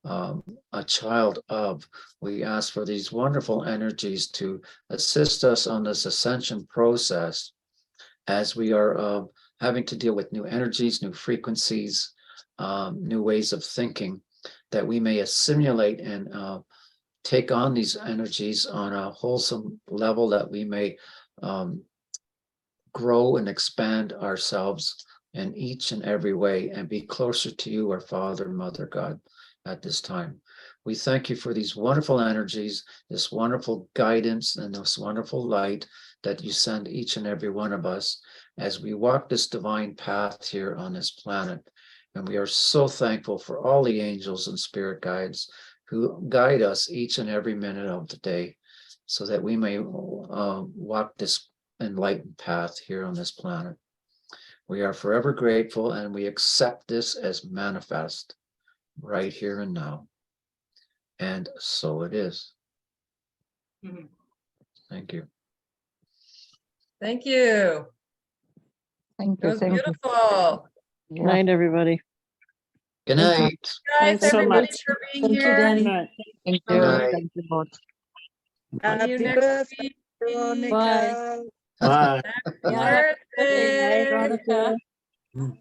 a child of. We ask for these wonderful energies to assist us on this ascension process as we are having to deal with new energies, new frequencies, new ways of thinking, that we may assimilate and take on these energies on a wholesome level, that we may grow and expand ourselves in each and every way and be closer to you, our Father and Mother God, at this time. We thank you for these wonderful energies, this wonderful guidance, and this wonderful light that you send each and every one of us as we walk this divine path here on this planet. And we are so thankful for all the angels and spirit guides who guide us each and every minute of the day, so that we may walk this enlightened path here on this planet. We are forever grateful, and we accept this as manifest right here and now. And so it is. Mhm. Thank you. Thank you. Thank It you. was Thank you. beautiful. Good night, everybody. Good Thank you. night. Guys, Thanks so everybody much. for being Thank you, here. Danny. Right. Thank Good you. night. Thank you both. See you next week. Bye. Bye. Yeah, happy birthday, Birthday. Veronica. Mm.